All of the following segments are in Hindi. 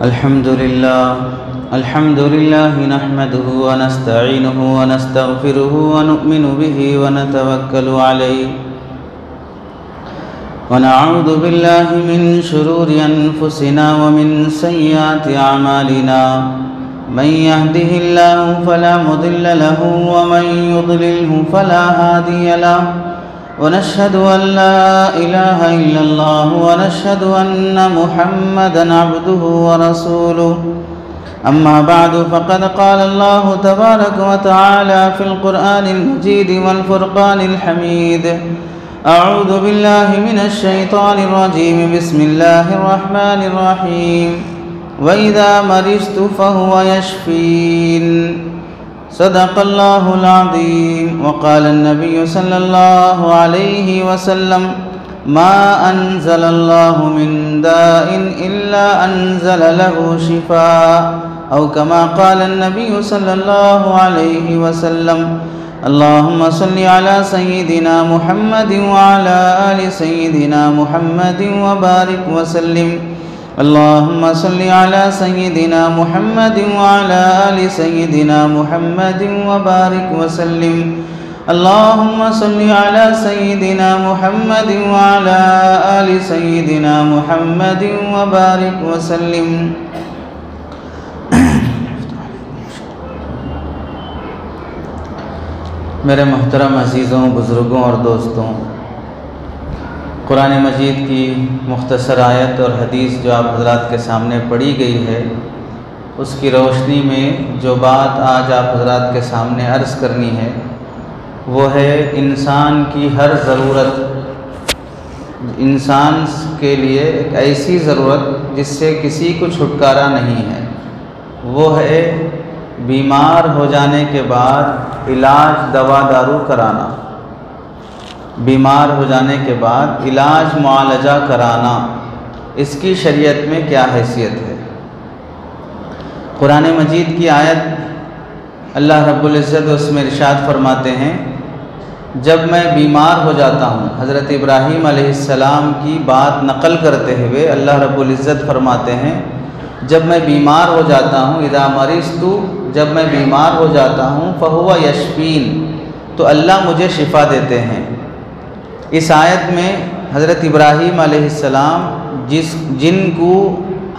अल्हम्दुलिल्लाह नहमदुहु व नस्तईनुहु व नस्तगफिरुहु व नु'मिनु बिही व नतवक्कलु अलैहि व नअऊज़ु बिल्लाहि मिन शुरूरि अनफुसिना व मिन सय्यिआति अअमालिना मन यहदिहिल्लाहु फला मुदिल्ल लहु व मन युद्लिल्हु फला हादिय लहु व नशहदु अन ला इलाहा इल्लल्लाह व नशहदु अन्न मुहम्मदन अब्दुहु व रसूलुहु अम्मा बअदु फ़क़द क़ाल अल्लाहु तबारक व तआला फ़िल क़ुरआनिल मजीद वल फ़ुरक़ानिल हमीद अऊज़ु बिल्लाहि मिनश शैतानिर रजीम बिस्मिल्लाहिर रहमानिर रहीम व इज़ा मरिज़्तु फ़हुव यशफ़ीन सदक़ल्लाहुल अज़ीम व क़ाल अन्नबिय्यु सल्लल्लाहु अलैहि वसल्लम मा अनज़लल्लाहु मिन दाइन इल्ला अनज़ल लहु शिफ़ाअ औ कमा क़ाल अन्नबिय्यु सल्लल्लाहु अलैहि वसल्लम अल्लाहुम्मा सल्लि अला सय्यिदिना मुहम्मदिन व अला आलि सय्यिदिना मुहम्मदिन व बारिक व सल्लिम अल्लाहुम्मा सल्लि अला सय्यिदिना मुहम्मदिन व अला आलि सय्यिदिना मुहम्मदिन व बारिक व सल्लिम अल्लाहुम्मा सल्लि अला सय्यिदिना मुहम्मदिन व अला आलि सय्यिदिना मुहम्मदिन व बारिक व सल्लिम। मेरे मोहतरम अज़ीज़ों, बुज़ुर्गों और दोस्तों, कुरान मजीद की मुख्तसर आयत और हदीस जो आप हज़रात के सामने पढ़ी गई है, उसकी रोशनी में जो बात आज आप हज़रात के सामने अर्ज़ करनी है वो है इंसान की हर ज़रूरत, इंसान के लिए एक ऐसी ज़रूरत जिससे किसी को छुटकारा नहीं है, वो है बीमार हो जाने के बाद इलाज दवा दारू कराना। बीमार हो जाने के बाद इलाज मुआलजा कराना, इसकी शरीयत में क्या हैसियत है। कुरान मजीद की आयत अल्लाह रब्बुल इज़्ज़त उसमें इरशाद फरमाते हैं, जब मैं बीमार हो जाता हूँ, हज़रत इब्राहीम अलैहिस्सलाम की बात नक़ल करते हुए अल्लाह रब्बुल इज़्ज़त फरमाते हैं, जब मैं बीमार हो जाता हूँ, इज़ा मरिज़्तु, जब मैं बीमार हो जाता हूँ, फ़हुव यशफ़ीन, तो अल्लाह मुझे शिफ़ा देते हैं। इस आयत में हज़रत इब्राहीम अलैहिस्सलाम जिनको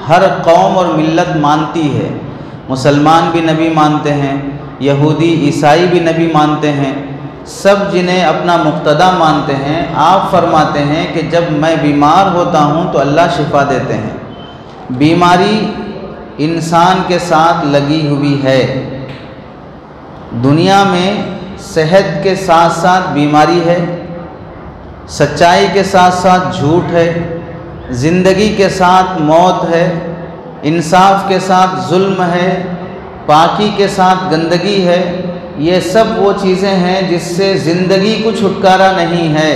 हर कौम और मिल्लत मानती है, मुसलमान भी नबी मानते हैं, यहूदी ईसाई भी नबी मानते हैं, सब जिन्हें अपना मुक़्तदा मानते हैं, आप फरमाते हैं कि जब मैं बीमार होता हूँ तो अल्लाह शिफ़ा देते हैं। बीमारी इंसान के साथ लगी हुई है। दुनिया में सेहत के साथ साथ बीमारी है, सच्चाई के साथ साथ झूठ है, ज़िंदगी के साथ मौत है, इंसाफ के साथ जुल्म है, पाकी के साथ गंदगी है। ये सब वो चीज़ें हैं जिससे ज़िंदगी को छुटकारा नहीं है,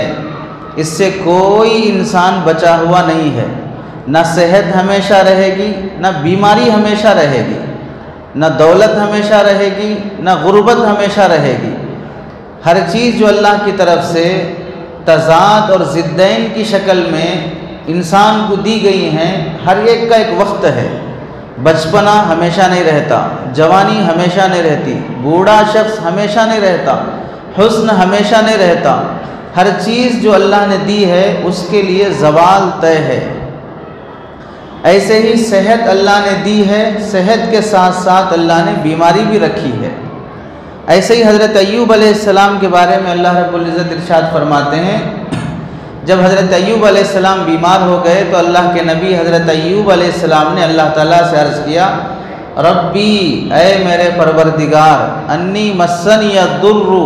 इससे कोई इंसान बचा हुआ नहीं है। न सेहत हमेशा रहेगी, न बीमारी हमेशा रहेगी, न दौलत हमेशा रहेगी, न गुर्बत हमेशा रहेगी। हर चीज़ जो अल्लाह की तरफ से तज़ाद और ज़िद्दैन की शक्ल में इंसान को दी गई हैं, हर एक का एक वक्त है। बचपना हमेशा नहीं रहता, जवानी हमेशा नहीं रहती, बूढ़ा शख्स हमेशा नहीं रहता, हुस्न हमेशा नहीं रहता। हर चीज़ जो अल्लाह ने दी है उसके लिए ज़वाल तय है। ऐसे ही सेहत अल्लाह ने दी है, सेहत के साथ साथ अल्लाह ने बीमारी भी रखी है। ऐसे ही हज़रत अय्यूब अलैहिस्सलाम के बारे में अल्लाह रब्बुल इज़्ज़त इरशाद फरमाते हैं, जब हज़रत अय्यूब अलैहिस्सलाम बीमार हो गए तो अल्लाह के नबी हज़रत अय्यूब अलैहिस्सलाम ने अल्लाह ताला से अर्ज़ किया, रब्बी, ऐ मेरे परवरदिगार, अन्नी मस्सनी यद्दुर्रु,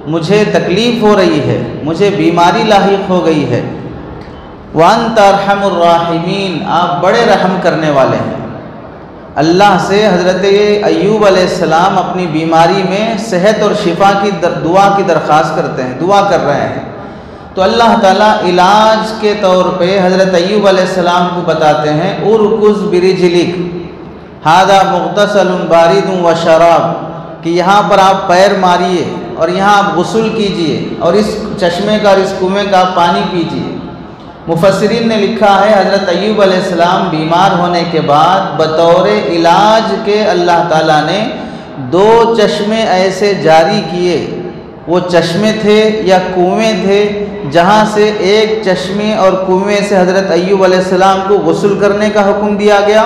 मुझे तकलीफ़ हो रही है, मुझे बीमारी लाहिक हो गई है। व अंत अरहमुर राहिमीन, आप बड़े रहम करने वाले हैं। अल्लाह से हज़रत अय्यूब अलैहिस्सलाम अपनी बीमारी में सेहत और शिफा की दुआ की दरख्वास्त करते हैं, दुआ कर रहे हैं। तो अल्लाह ताला इलाज के तौर पे हज़रत अय्यूब अलैहिस्सलाम को बताते हैं, उरकुज़ बिरिजलिक हादा मुग़तसलुन बारिदुन व शराब, कि यहाँ पर आप पैर मारिए और यहाँ आप गुस्ल कीजिए और इस चश्मे का और इस कुएँ का आप पानी पीजिए। मुफस्सिरीन ने लिखा है हज़रत अय्यूब अलैहिस्सलाम बीमार होने के बाद बतौर इलाज के अल्लाह ताला ने 2 चश्मे ऐसे जारी किए। वो चश्मे थे या कुएँ थे जहाँ से एक चश्मे और कुएँ से हज़रत अय्यूब अलैहिस्सलाम को गुस्ल करने का हुक्म दिया गया,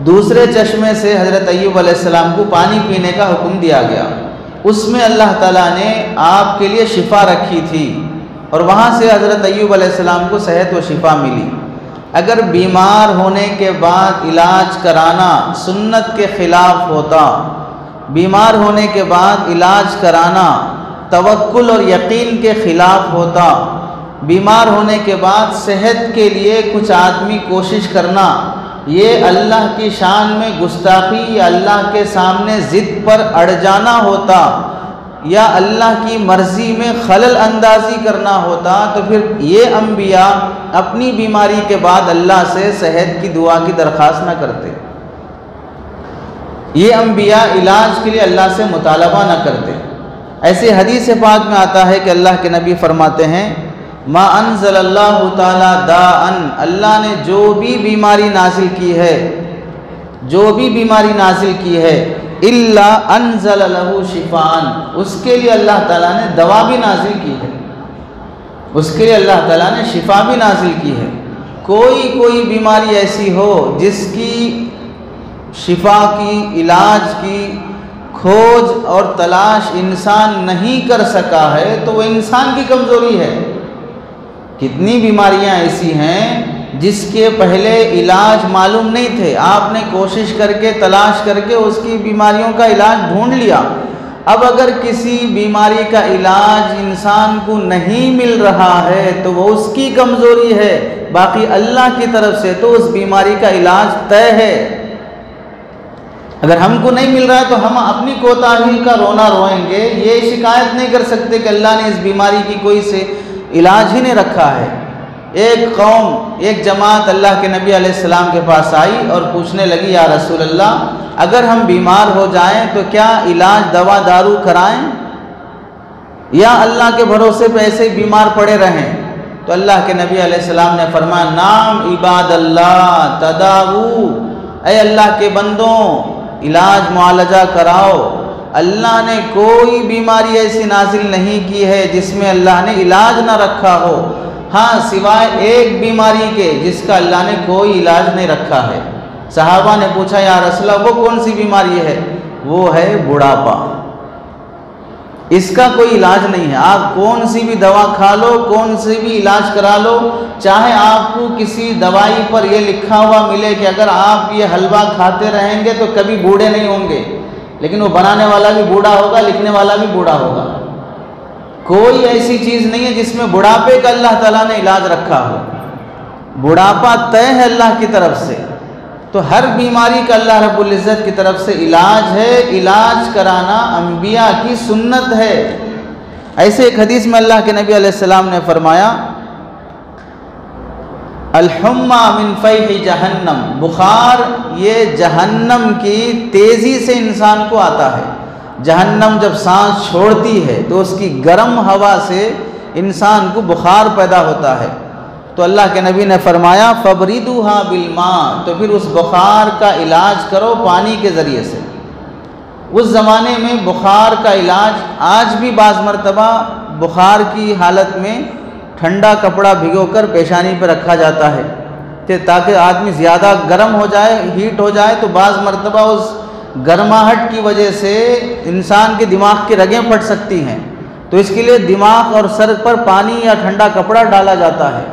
दूसरे चश्मे से हज़रत अय्यूब अलैहिस्सलाम को पानी पीने का हुक्म दिया गया। उसमें अल्लाह ताला ने आपके लिए शिफा रखी थी और वहाँ से हज़रत अय्यूब अलैहिस्सलाम को सेहत व शिफा मिली। अगर बीमार होने के बाद इलाज कराना सुन्नत के ख़िलाफ़ होता, बीमार होने के बाद इलाज कराना तवक्कुल और यकीन के ख़िलाफ़ होता, बीमार होने के बाद सेहत के लिए कुछ आदमी कोशिश करना ये अल्लाह की शान में गुस्ताखी या अल्लाह के सामने ज़िद पर अड़ जाना होता या अल्लाह की मर्ज़ी में खलल अंदाज़ी करना होता, तो फिर ये अम्बिया अपनी बीमारी के बाद अल्लाह से सेहत की दुआ की दरख्वास्त ना करते। ये अम्बिया इलाज के लिए अल्लाह से मुतालबा ना करते। ऐसे हदीस पाक में आता है कि अल्लाह के नबी फरमाते हैं मा अनज़लल्लाहु ताला दाअन, अल्लाह ने जो भी बीमारी नाजिल की है, जो भी बीमारी नाजिल की है, इल्ला अनज़ल लहू शिफ़ान, उसके लिए अल्लाह ताला ने दवा भी नाजिल की है, उसके लिए अल्लाह ताला ने शिफा भी नाजिल की है। कोई बीमारी ऐसी हो जिसकी शिफा की, इलाज की खोज और तलाश इंसान नहीं कर सका है तो वो इंसान की कमज़ोरी है। कितनी बीमारियां ऐसी हैं जिसके पहले इलाज मालूम नहीं थे, आपने कोशिश करके तलाश करके उसकी बीमारियों का इलाज ढूंढ लिया। अब अगर किसी बीमारी का इलाज इंसान को नहीं मिल रहा है तो वो उसकी कमज़ोरी है, बाकी अल्लाह की तरफ से तो उस बीमारी का इलाज तय है। अगर हमको नहीं मिल रहा है तो हम अपनी कोताही का रोना रोएंगे, ये शिकायत नहीं कर सकते कि अल्लाह ने इस बीमारी की कोई से इलाज ही नहीं रखा है। एक कौम, एक जमात अल्लाह के नबी अलैहिस्सलाम के पास आई और पूछने लगी या रसूल अल्लाह, अगर हम बीमार हो जाएं तो क्या इलाज दवा दारू कराएं या अल्लाह के भरोसे पे ऐसे ही बीमार पड़े रहें? तो अल्लाह के नबी अलैहिस्सलाम ने फरमाया नाम इबादल्लाह तदावू, ऐ अल्लाह के बंदों इलाज मुआलजा कराओ। अल्लाह ने कोई बीमारी ऐसी नाजिल नहीं की है जिसमें अल्लाह ने इलाज ना रखा हो, हाँ सिवाय एक बीमारी के जिसका अल्लाह ने कोई इलाज नहीं रखा है। सहाबा ने पूछा या रसूल अल्लाह वो कौन सी बीमारी है? वो है बुढ़ापा, इसका कोई इलाज नहीं है। आप कौन सी भी दवा खा लो, कौन सी भी इलाज करा लो, चाहे आपको किसी दवाई पर यह लिखा हुआ मिले कि अगर आप ये हलवा खाते रहेंगे तो कभी बूढ़े नहीं होंगे, लेकिन वो बनाने वाला भी बूढ़ा होगा, लिखने वाला भी बूढ़ा होगा। कोई ऐसी चीज़ नहीं है जिसमें बुढ़ापे का अल्लाह ताला ने इलाज रखा हो। बुढ़ापा तय है अल्लाह की तरफ से, तो हर बीमारी का अल्लाह रब्बुल इज़्ज़त की तरफ से इलाज है। इलाज कराना अंबिया की सुन्नत है। ऐसे एक हदीस में अल्लाह के नबी अलैहिस्सलाम ने फरमाया अल-हुम्मा मिन फैहि जहन्नम, बुखार ये जहन्नम की तेज़ी से इंसान को आता है। जहन्नम जब सांस छोड़ती है तो उसकी गर्म हवा से इंसान को बुखार पैदा होता है। तो अल्लाह के नबी ने फरमाया फबरिदुहा बिलमा, तो फिर उस बुखार का इलाज करो पानी के ज़रिए से। उस ज़माने में बुखार का इलाज आज भी बाज़ मरतबा बुखार की हालत में ठंडा कपड़ा भिगोकर पेशानी पर रखा जाता है ताकि आदमी ज़्यादा गर्म हो जाए, हीट हो जाए, तो बाज़ मरतबा उस गर्माहट की वजह से इंसान के दिमाग की रगें फट सकती हैं, तो इसके लिए दिमाग और सर पर पानी या ठंडा कपड़ा डाला जाता है।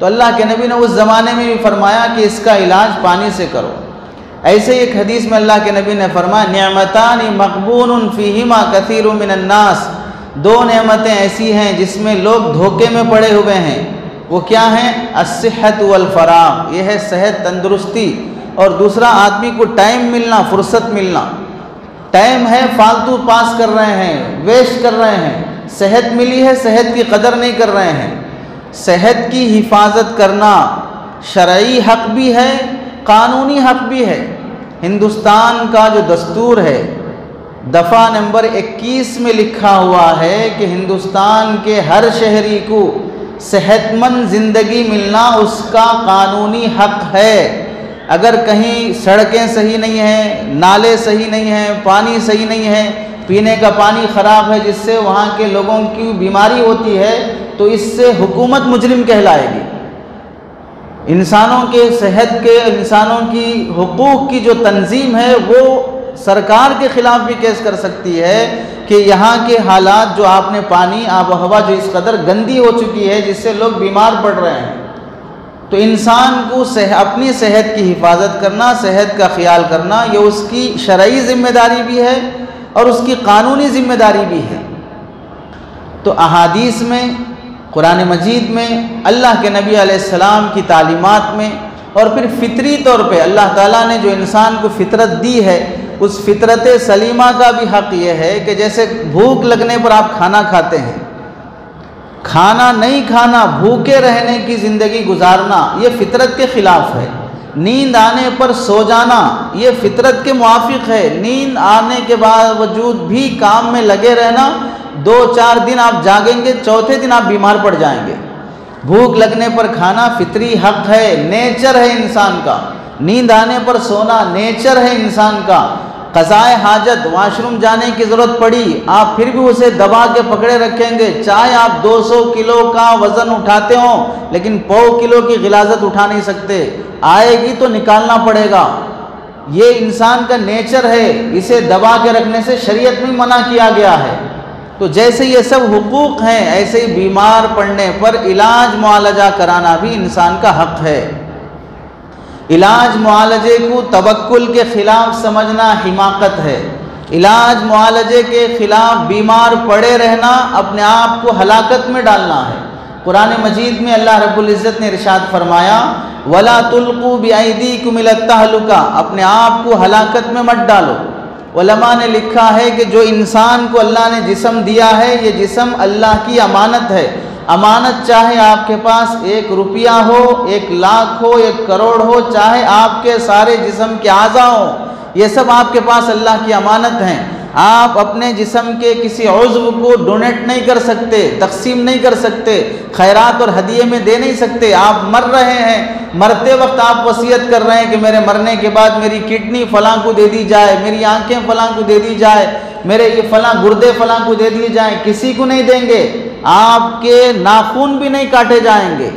तो अल्लाह के नबी ने उस ज़माने में भी फरमाया कि इसका इलाज पानी से करो। ऐसे एक हदीस में अल्लाह के नबी ने फरमाया निअमतानि मक़बूनुन फ़ीहिमा कसीरुम मिनन नास, दो नेमतें ऐसी हैं जिसमें लोग धोखे में पड़े हुए हैं। वो क्या हैं? अस्सिहत वल फ़राग़, ये है सेहत तंदुरुस्ती, और दूसरा आदमी को टाइम मिलना, फुर्सत मिलना। टाइम है फालतू पास कर रहे हैं, वेस्ट कर रहे हैं। सेहत मिली है, सेहत की कदर नहीं कर रहे हैं। सेहत की हिफाजत करना शरई हक़ भी है, कानूनी हक़ भी है। हिंदुस्तान का जो दस्तूर है दफ़ा नंबर 21 में लिखा हुआ है कि हिंदुस्तान के हर शहरी को सेहतमंद ज़िंदगी मिलना उसका कानूनी हक है। अगर कहीं सड़कें सही नहीं हैं, नाले सही नहीं हैं, पानी सही नहीं है, पीने का पानी ख़राब है जिससे वहाँ के लोगों की बीमारी होती है, तो इससे हुकूमत मुजरिम कहलाएगी। इंसानों के सेहत के, इंसानों की हुकूक की जो तंजीम है वो सरकार के ख़िलाफ़ भी केस कर सकती है कि यहाँ के हालात, जो आपने पानी, आब व हवा जो इस कदर गंदी हो चुकी है जिससे लोग बीमार पड़ रहे हैं। तो इंसान को अपनी सेहत की हिफाजत करना, सेहत का ख्याल करना, ये उसकी शरई ज़िम्मेदारी भी है और उसकी कानूनी ज़िम्मेदारी भी है। तो अहादीस में, कुरान मजीद में, अल्लाह के नबी अलैहिस्सलाम की तालीमात में, और फिर फितरी तौर पे अल्लाह ताला ने जो इंसान को फितरत दी है, उस फितरत सलीमा का भी हक़ ये है कि जैसे भूख लगने पर आप खाना खाते हैं, खाना नहीं खाना, भूखे रहने की ज़िंदगी गुजारना, ये फितरत के ख़िलाफ़ है। नींद आने पर सो जाना, ये फितरत के मुआफ़िक़ है। नींद आने के बावजूद भी काम में लगे रहना, 2-4 दिन आप जागेंगे, चौथे दिन आप बीमार पड़ जाएंगे। भूख लगने पर खाना फितरी हक़ है, नेचर है इंसान का। नींद आने पर सोना नेचर है इंसान का। क़ज़ाए हाजत, वाशरूम जाने की ज़रूरत पड़ी, आप फिर भी उसे दबा के पकड़े रखेंगे, चाहे आप 200 किलो का वज़न उठाते हो, लेकिन 1.25 किलो की गिलाज़त उठा नहीं सकते, आएगी तो निकालना पड़ेगा। ये इंसान का नेचर है, इसे दबा के रखने से शरीयत में मना किया गया है। तो जैसे ये सब हुकूक हैं, ऐसे ही बीमार पड़ने पर इलाज मुआलजा कराना भी इंसान का हक़ है। इलाज मुआलजे को तवक्कुल के ख़िलाफ़ समझना हिमाकत है। इलाज मुआलजे के ख़िलाफ़ बीमार पड़े रहना अपने आप को हलाकत में डालना है। कुरान मजीद में अल्लाह रब्बुल इज़्ज़त ने इरशाद फरमाया, वला तुल्क़ू बिअयदीकुम इला तहलुका, अपने आप को हलाकत में मत डालो। उलमा ने लिखा है कि जो इंसान को अल्लाह ने जिस्म दिया है, ये जिस्म अल्लाह की अमानत है। अमानत चाहे आपके पास 1 रुपया हो, 1 लाख हो, 1 करोड़ हो, चाहे आपके सारे जिस्म के आज़ा हो, ये सब आपके पास अल्लाह की अमानत हैं। आप अपने जिस्म के किसी उज़्व को डोनेट नहीं कर सकते, तकसीम नहीं कर सकते, खैरात और हदिये में दे नहीं सकते। आप मर रहे हैं, मरते वक्त आप वसीयत कर रहे हैं कि मेरे मरने के बाद मेरी किडनी फ़लाँ को दे दी जाए, मेरी आँखें फ़लाँ को दे दी जाए, मेरे ये फ़लाँ गुर्दे फ़लाँ को दे दिए जाएँ। किसी को नहीं देंगे। आपके नाखून भी नहीं काटे जाएंगे,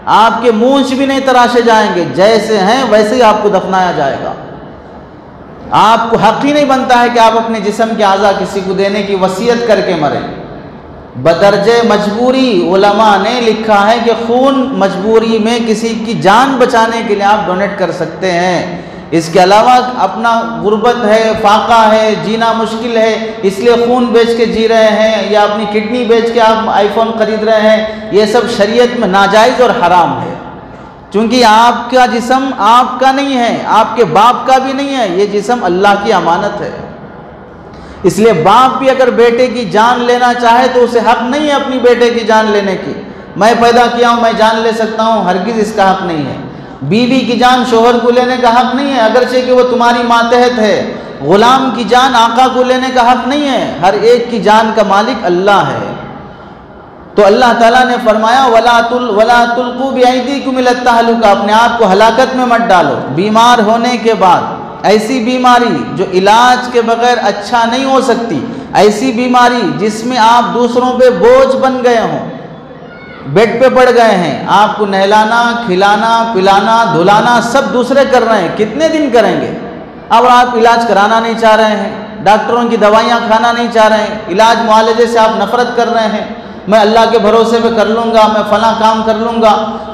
आपके मूंछ भी नहीं तराशे जाएंगे, जैसे हैं वैसे ही आपको दफनाया जाएगा। आपको हक़ ही नहीं बनता है कि आप अपने जिस्म के आज़ा किसी को देने की वसीयत करके मरें। बदर्जे मजबूरी उलमा ने लिखा है कि खून मजबूरी में किसी की जान बचाने के लिए आप डोनेट कर सकते हैं। इसके अलावा अपना गुर्बत है, फाका है, जीना मुश्किल है, इसलिए खून बेच के जी रहे हैं, या अपनी किडनी बेच के आप आईफोन ख़रीद रहे हैं, ये सब शरीयत में नाजायज़ और हराम है। क्योंकि आपका जिस्म आपका नहीं है, आपके बाप का भी नहीं है, ये जिस्म अल्लाह की अमानत है। इसलिए बाप भी अगर बेटे की जान लेना चाहे तो उसे हक़ नहीं है अपनी बेटे की जान लेने की। मैं पैदा किया हूँ, मैं जान ले सकता हूँ, हरगिज़ इसका हक़ नहीं है। बीवी की जान शोहर को लेने का हक़ नहीं है, अगरचे कि वो तुम्हारी मातहत है। ग़ुलाम की जान आका को लेने का हक़ नहीं है। हर एक की जान का मालिक अल्लाह है। तो अल्लाह ताला ने फरमाया, वला तुल्क़ू बिअयदीकुम इला तहलुका, अपने आप को हलाकत में मत डालो। बीमार होने के बाद ऐसी बीमारी जो इलाज के बग़ैर अच्छा नहीं हो सकती, ऐसी बीमारी जिसमें आप दूसरों पे बोझ बन गए हों, बेड पे पड़ गए हैं, आपको नहलाना, खिलाना, पिलाना, धुलाना सब दूसरे कर रहे हैं, कितने दिन करेंगे? अब आप इलाज कराना नहीं चाह रहे हैं, डॉक्टरों की दवाइयाँ खाना नहीं चाह रहे हैं, इलाज मुआलजे से आप नफ़रत कर रहे हैं। मैं अल्लाह के भरोसे पे कर लूँगा, मैं फ़लाँ काम कर लूँगा।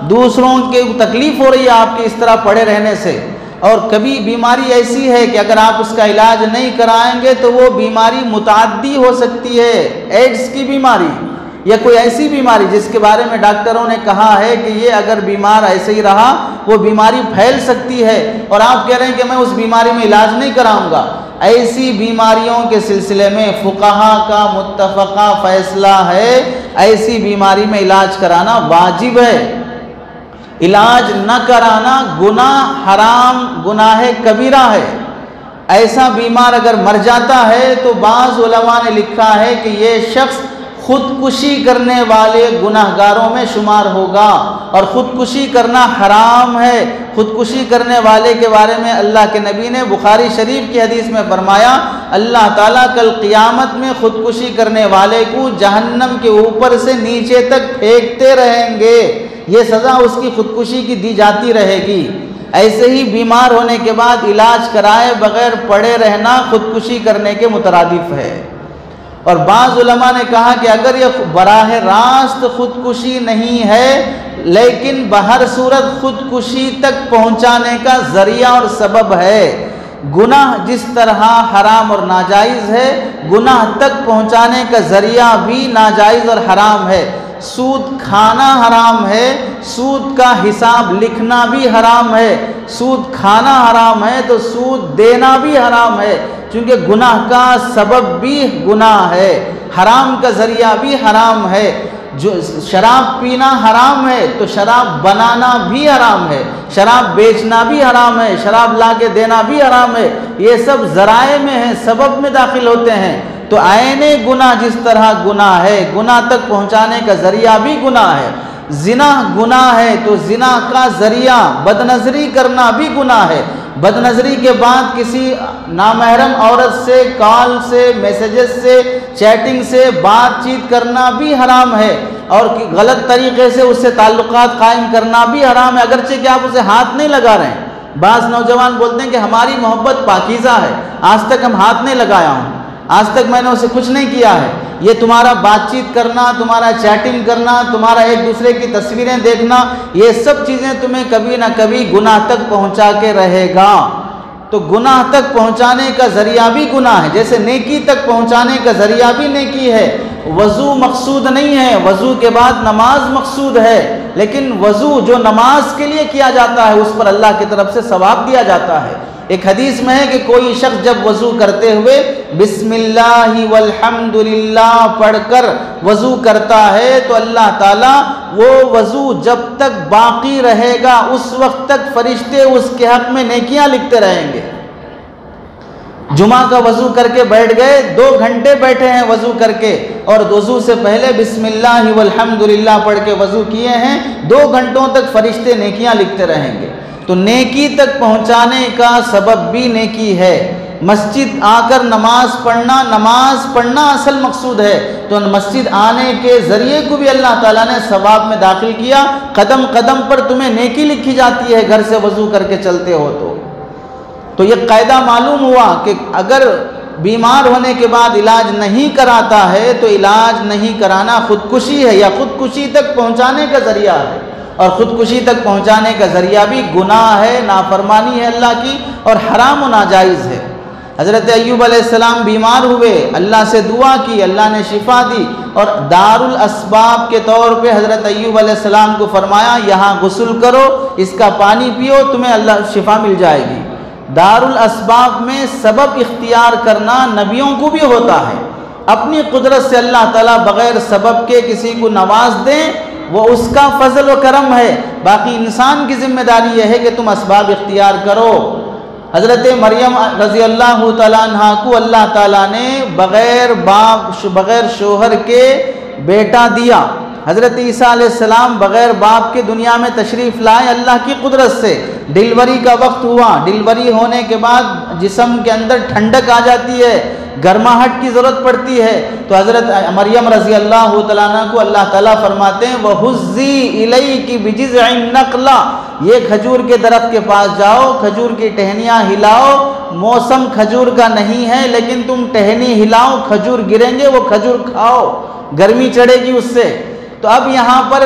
दूसरों के तकलीफ़ हो रही है आपके इस तरह पड़े रहने से। और कभी बीमारी ऐसी है कि अगर आप उसका इलाज नहीं कराएंगे तो वो बीमारी मुताद्दी हो सकती है, एड्स की बीमारी या कोई ऐसी बीमारी जिसके बारे में डॉक्टरों ने कहा है कि ये अगर बीमार ऐसे ही रहा वो बीमारी फैल सकती है, और आप कह रहे हैं कि मैं उस बीमारी में इलाज नहीं कराऊंगा। ऐसी बीमारियों के सिलसिले में फुक़हा का मुत्तफ़क़ा फ़ैसला है, ऐसी बीमारी में इलाज कराना वाजिब है। इलाज न कराना गुनाह, हराम, गुनाह कबीरा है। ऐसा बीमार अगर मर जाता है तो बाज़ उलमा ने लिखा है कि ये शख्स खुदकुशी करने वाले गुनाहगारों में शुमार होगा। और ख़ुदकुशी करना हराम है। खुदकुशी करने वाले के बारे में अल्लाह के नबी ने बुखारी शरीफ की हदीस में फरमाया, अल्लाह ताला कल क़ियामत में खुदकुशी करने वाले को जहन्नम के ऊपर से नीचे तक फेंकते रहेंगे। ये सज़ा उसकी खुदकुशी की दी जाती रहेगी। ऐसे ही बीमार होने के बाद इलाज कराए बगैर पड़े रहना खुदकुशी करने के मुतरादिफ है। और बाज़ उलमा ने कहा कि अगर यह बराह रास्त खुदकुशी नहीं है लेकिन बहर सूरत खुदकुशी तक पहुंचाने का ज़रिया और सबब है, गुनाह जिस तरह हराम और नाजायज़ है, गुनाह तक पहुंचाने का ज़रिया भी नाजायज़ और हराम है। सूद खाना हराम है, सूद का हिसाब लिखना भी हराम है। सूद खाना हराम है तो सूद देना भी हराम है, क्योंकि गुनाह का सबब भी गुनाह है, हराम का ज़रिया भी हराम है। जो शराब पीना हराम है तो शराब बनाना भी हराम है, शराब बेचना भी हराम है, शराब ला के देना भी हराम है। ये सब ज़राए में हैं, सबब में दाखिल होते हैं। तो आयने गुनाह जिस तरह गुनाह है, गुनाह तक पहुंचाने का ज़रिया भी गुनाह है। ज़िना गुनाह है तो ज़िना का ज़रिया बदनज़री करना भी गुनाह है। बदनज़री के बाद किसी नामहरम औरत से कॉल से, मैसेजेस से, चैटिंग से बातचीत करना भी हराम है। और गलत तरीक़े से उससे ताल्लुक़ात कायम करना भी हराम है, अगरचे कि आप उसे हाथ नहीं लगा रहे हैं। बाज़ नौजवान बोलते हैं कि हमारी मोहब्बत पाकीज़ा है, आज तक हम हाथ नहीं लगाया हूँ, आज तक मैंने उसे कुछ नहीं किया है। ये तुम्हारा बातचीत करना, तुम्हारा चैटिंग करना, तुम्हारा एक दूसरे की तस्वीरें देखना, ये सब चीज़ें तुम्हें कभी ना कभी गुनाह तक पहुंचा के रहेगा। तो गुनाह तक पहुंचाने का ज़रिया भी गुनाह है, जैसे नेकी तक पहुंचाने का ज़रिया भी नेकी है। वज़ू मकसूद नहीं है, वज़ू के बाद नमाज मकसूद है, लेकिन वज़ू जो नमाज के लिए किया जाता है उस पर अल्लाह की तरफ से सवाब दिया जाता है। एक हदीस में है कि कोई शख्स जब वज़ू करते हुए बिस्मिल्लाहि वल्हम्दुलिल्लाह पढ़कर वज़ू करता है तो अल्लाह ताला वो वज़ू जब तक बाकी रहेगा उस वक्त तक फरिश्ते उसके हक़ में नेकियां लिखते रहेंगे। जुमा का वज़ू करके बैठ गए, 2 घंटे बैठे हैं वज़ू करके, और वज़ू से पहले बिस्मिल्लाहि वल्हम्दुलिल्लाह पढ़ के वज़ू किए हैं, 2 घंटों तक फरिश्ते नेकियां लिखते रहेंगे। तो नेकी तक पहुंचाने का सबब भी नेकी है। मस्जिद आकर नमाज पढ़ना असल मकसूद है। तो मस्जिद आने के ज़रिए को भी अल्लाह ताला ने सवाब में दाखिल किया। कदम कदम पर तुम्हें नेकी लिखी जाती है घर से वज़ू करके चलते हो तो ये कायदा मालूम हुआ कि अगर बीमार होने के बाद इलाज नहीं कराता है तो इलाज नहीं कराना खुदकुशी है या खुदकुशी तक पहुँचाने का ज़रिया है। और ख़ुदकुशी तक पहुँचाने का ज़रिया भी गुनाह है, नाफरमानी है अल्लाह की, और हराम और नाजायज़ है। हज़रत अय्यूब अलैहिस्सलाम बीमार हुए, अल्लाह से दुआ की, अल्लाह ने शिफा दी, और दारुल असबाब के तौर पे हज़रत अय्यूब अलैहिस्सलाम को फरमाया यहाँ गुस्ल करो, इसका पानी पियो, तुम्हें अल्लाह शिफा मिल जाएगी। दारुल असबाब में सबब इख्तियार करना नबियों को भी होता है। अपनी कुदरत से अल्लाह ताला बग़ैर सबब के किसी को नवाज दें, वो उसका फजल व करम है। बाकी इंसान की जिम्मेदारी यह है कि तुम असबाब इख्तियार करो। हज़रत मरियम रज़ी अल्लाह तआला अन्हा को अल्लाह ताला ने बग़ैर शोहर के बेटा दिया। हज़रत ईसा अलैहिस्सलाम बग़ैर बाप के दुनिया में तशरीफ़ लाए अल्लाह की कुदरत से। डिलीवरी का वक्त हुआ, डिलीवरी होने के बाद जिस्म के अंदर ठंडक आ जाती है, गर्माहट की ज़रूरत पड़ती है। तो हज़रत मरियम रज़ी अल्लाह तआला अन्हा को अल्लाह ताला फरमाते हैं वहुज़्ज़ी इलैकी बिजिज़इन नख़ला, ये खजूर के दरख्त के पास जाओ, खजूर की टहनियाँ हिलाओ। मौसम खजूर का नहीं है लेकिन तुम टहनी हिलाओ, खजूर गिरेंगे, वो खजूर खाओ, गर्मी चढ़ेगी उससे। तो अब यहाँ पर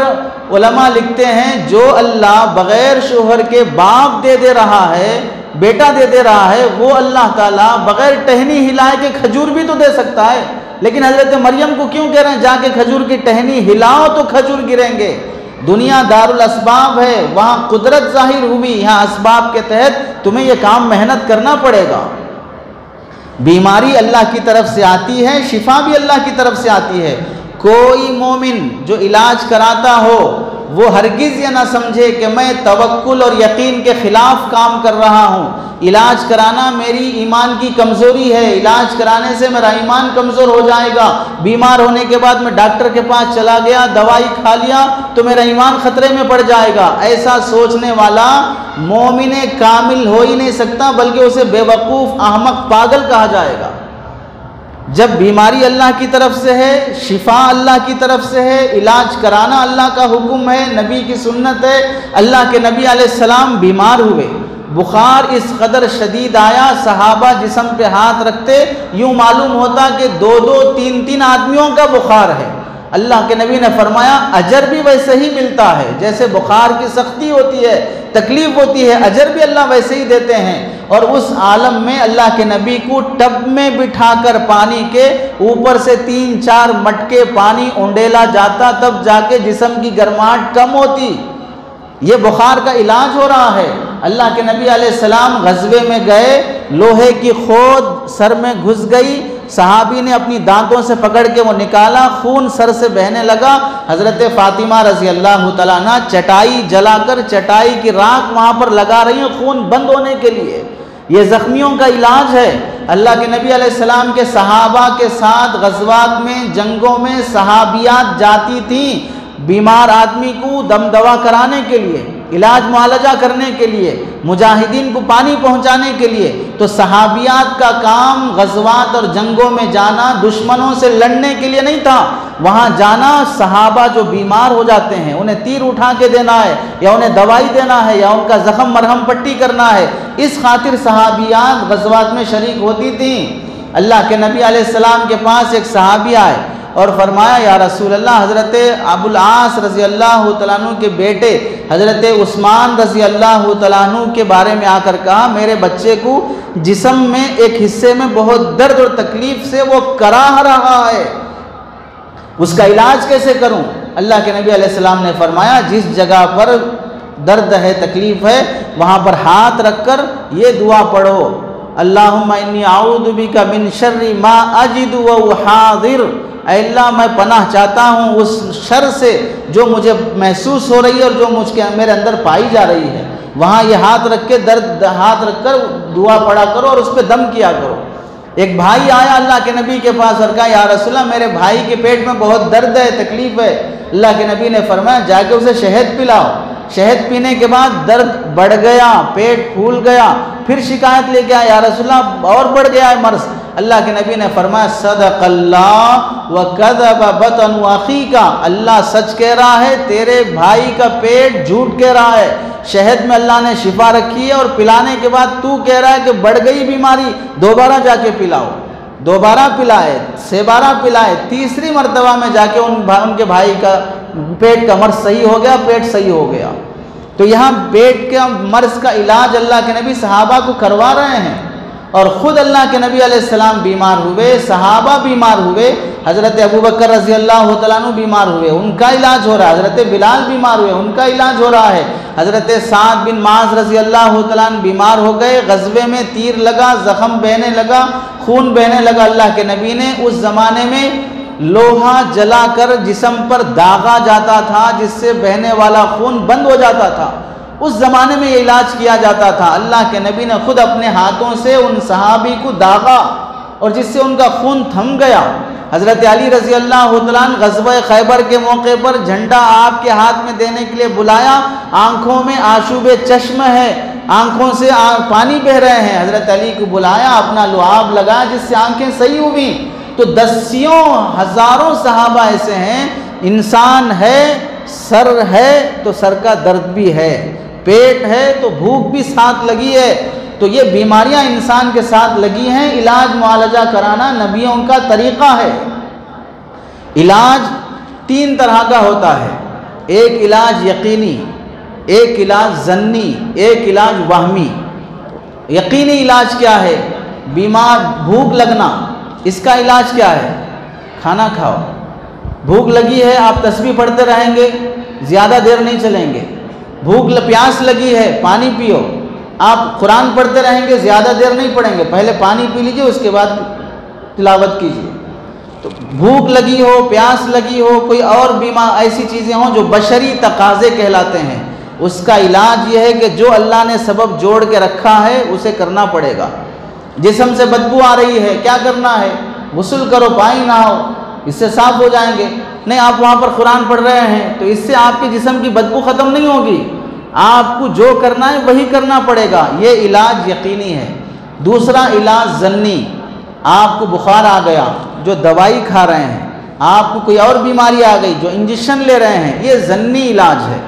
उलमा लिखते हैं जो अल्लाह बग़ैर शोहर के बाप दे रहा है, बेटा दे रहा है, वो अल्लाह ताला बग़ैर टहनी हिलाए के खजूर भी तो दे सकता है। लेकिन हज़रत मरियम को क्यों कह रहे हैं जाके खजूर की टहनी हिलाओ तो खजूर गिरेंगे? दुनिया दारुल असबाब है, वहाँ कुदरत ज़ाहिर हुई, यहाँ असबाब के तहत तुम्हें ये काम मेहनत करना पड़ेगा। बीमारी अल्लाह की तरफ से आती है, शिफा भी अल्लाह की तरफ से आती है। कोई मोमिन जो इलाज कराता हो वो हरगिज़ ये ना समझे कि मैं तवक्कुल और यकीन के ख़िलाफ़ काम कर रहा हूँ। इलाज कराना मेरी ईमान की कमज़ोरी है, इलाज कराने से मेरा ईमान कमज़ोर हो जाएगा। बीमार होने के बाद मैं डॉक्टर के पास चला गया, दवाई खा लिया तो मेरा ईमान ख़तरे में पड़ जाएगा। ऐसा सोचने वाला मोमिन कामिल हो ही नहीं सकता, बल्कि उसे बेवकूफ़, अहमक, पागल कहा जाएगा। जब बीमारी अल्लाह की तरफ से है, शिफा अल्लाह की तरफ से है, इलाज कराना अल्लाह का हुक्म है, नबी की सुन्नत है। अल्लाह के नबी अलैहिस्सलाम बीमार हुए, बुखार इस कदर शदीद आया, सहाबा जिस्म पे हाथ रखते यूँ मालूम होता कि 2-2, 3-3 आदमियों का बुखार है। अल्लाह के नबी ने फरमाया अजर भी वैसे ही मिलता है, जैसे बुखार की सख्ती होती है, तकलीफ़ होती है, अजर भी अल्लाह वैसे ही देते हैं। और उस आलम में अल्लाह के नबी को टब में बिठाकर पानी के ऊपर से 3-4 मटके पानी उंडेला जाता, तब जाके जिस्म की गर्माहट कम होती। ये बुखार का इलाज हो रहा है। अल्लाह के नबी अलैहिस्सलाम गज़वे में गए, लोहे की खोद सर में घुस गई, सहाबी ने अपनी दांतों से पकड़ के वो निकाला, खून सर से बहने लगा। हज़रत फ़ातिमा रज़ी अल्लाह तआला अन्हा चटाई जलाकर चटाई की राख वहाँ पर लगा रही हैं खून बंद होने के लिए। ये ज़ख्मियों का इलाज है। अल्लाह के नबी अलैहिस्सलाम के सहाबा के साथ ग़ज़वात में, जंगों में सहाबियात जाती थीं बीमार आदमी को दम दवा कराने के लिए, इलाज मुआलजा करने के लिए, मुजाहिदीन को पानी पहुंचाने के लिए। तो सहाबियात का काम ग़ज़वात और जंगों में जाना दुश्मनों से लड़ने के लिए नहीं था। वहाँ जाना सहाबा जो बीमार हो जाते हैं उन्हें तीर उठा के देना है, या उन्हें दवाई देना है, या उनका ज़ख़म मरहम पट्टी करना है। इस खातिर सहाबियात ग़ज़वात में शरीक होती थीं। अल्लाह के नबी अलैहिस्सलाम के पास एक सहाबी आए और फरमाया या रसूल अल्लाह, हज़रत अबुल आस रज़ी अल्लाह तआला अन्हु के बेटे हज़रत उस्मान रज़ी अल्लाह तआला अन्हु के बारे में आकर कहा मेरे बच्चे को जिस्म में एक हिस्से में बहुत दर्द और तकलीफ़ से वो कराह रहा है, उसका इलाज कैसे करूं? अल्लाह के नबी अलैहिस्सलाम ने फरमाया जिस जगह पर दर्द है, तकलीफ़ है, वहाँ पर हाथ रखकर ये दुआ पढ़ो, अल्लाहुम्मा इन्नी आऊदु बिका मिन शर्रि मा अजिदु व हाज़िर। अल्लाह मैं पनाह चाहता हूँ उस शर से जो मुझे महसूस हो रही है और जो मुझके मेरे अंदर पाई जा रही है। वहाँ ये हाथ रख के दर्द हाथ रख कर दुआ पढ़ा करो और उस पर दम किया करो। एक भाई आया अल्लाह के नबी के पास और कहा या रसूलल्लाह मेरे भाई के पेट में बहुत दर्द है, तकलीफ़ है। अल्लाह के नबी ने फरमाया जाके उसे शहद पिलाओ। शहद पीने के बाद दर्द बढ़ गया, पेट फूल गया, फिर शिकायत लेके आया या रसूलल्लाह और बढ़ गया है मर्ज़। अल्लाह के नबी ने फरमाया सदक़ल्लाह व कज़ब बतन अख़ीका, अल्लाह सच कह रहा है, तेरे भाई का पेट झूठ कह रहा है। शहद में अल्लाह ने शिफा रखी है और पिलाने के बाद तू कह रहा है कि बढ़ गई बीमारी, दोबारा जाके पिलाओ। दोबारा पिलाए, 6 पिलाए, तीसरी मरतबा में जाके उनके भाई का पेट का मर्ज़ सही हो गया, पेट सही हो गया। तो यहाँ पेट के मर्ज़ का इलाज अल्लाह के नबी सहाबा को करवा रहे हैं और ख़ुद अल्लाह के नबी अलैहिस्सलाम बीमार हुए, सहाबा बीमार हुए, हज़रत अबू बकर रज़ी अल्लाह तआला अन्हु बीमार हुए, उनका इलाज हो रहा है। हज़रत बिलाल बीमार हुए, उनका इलाज हो रहा है। हज़रत साद बिन माज़ रज़ी अल्लाह तआला अन्हु बीमार हो गए, ग़ज़वे में तीर लगा, ज़ख़म बहने लगा, खून बहने लगा। अल्लाह के नबी ने उस ज़माने में लोहा जलाकर जिस्म पर दागा जाता था जिससे बहने वाला खून बंद हो जाता था। उस ज़माने में ये इलाज किया जाता था। अल्लाह के नबी ने खुद अपने हाथों से उन सहाबी को दागा और जिससे उनका खून थम गया। हज़रत अली रज़ी अल्लाह तआला अन्हु ग़ज़वा खैबर के मौके पर झंडा आपके हाथ में देने के लिए बुलाया, आँखों में आशूबे चश्म है, आँखों से पानी बह रहे हैं। हज़रत अली को बुलाया, अपना लुआब लगाया जिससे आँखें सही हुई। तो दसियों हज़ारों सहाबा ऐसे हैं, इंसान है, सर है तो सर का दर्द भी है, पेट है तो भूख भी साथ लगी है। तो ये बीमारियां इंसान के साथ लगी हैं, इलाज मुआलजा कराना नबियों का तरीक़ा है। इलाज 3 तरह का होता है, एक इलाज यकीनी, एक इलाज ज़न्नी, एक इलाज वहमी। यकीनी इलाज क्या है? बीमार भूख लगना, इसका इलाज क्या है? खाना खाओ। भूख लगी है, आप तस्बीह पढ़ते रहेंगे, ज़्यादा देर नहीं चलेंगे। प्यास लगी है, पानी पियो। आप कुरान पढ़ते रहेंगे, ज़्यादा देर नहीं पढ़ेंगे, पहले पानी पी लीजिए, उसके बाद तिलावत कीजिए। तो भूख लगी हो, प्यास लगी हो, कोई और बीमार ऐसी चीज़ें हों जो बशरी तकाज़े कहलाते हैं, उसका इलाज ये है कि जो अल्लाह ने सबब जोड़ के रखा है उसे करना पड़ेगा। जिस्म से बदबू आ रही है, क्या करना है? गुस्ल करो, पानी नहाओ, इससे साफ हो जाएंगे। नहीं, आप वहाँ पर कुरान पढ़ रहे हैं तो इससे आपके जिस्म की बदबू ख़त्म नहीं होगी। आपको जो करना है वही करना पड़ेगा, ये इलाज यकीनी है। दूसरा इलाज ज़न्नी, आपको बुखार आ गया, जो दवाई खा रहे हैं, आपको कोई और बीमारी आ गई, जो इंजेक्शन ले रहे हैं, ये ज़न्नी इलाज है।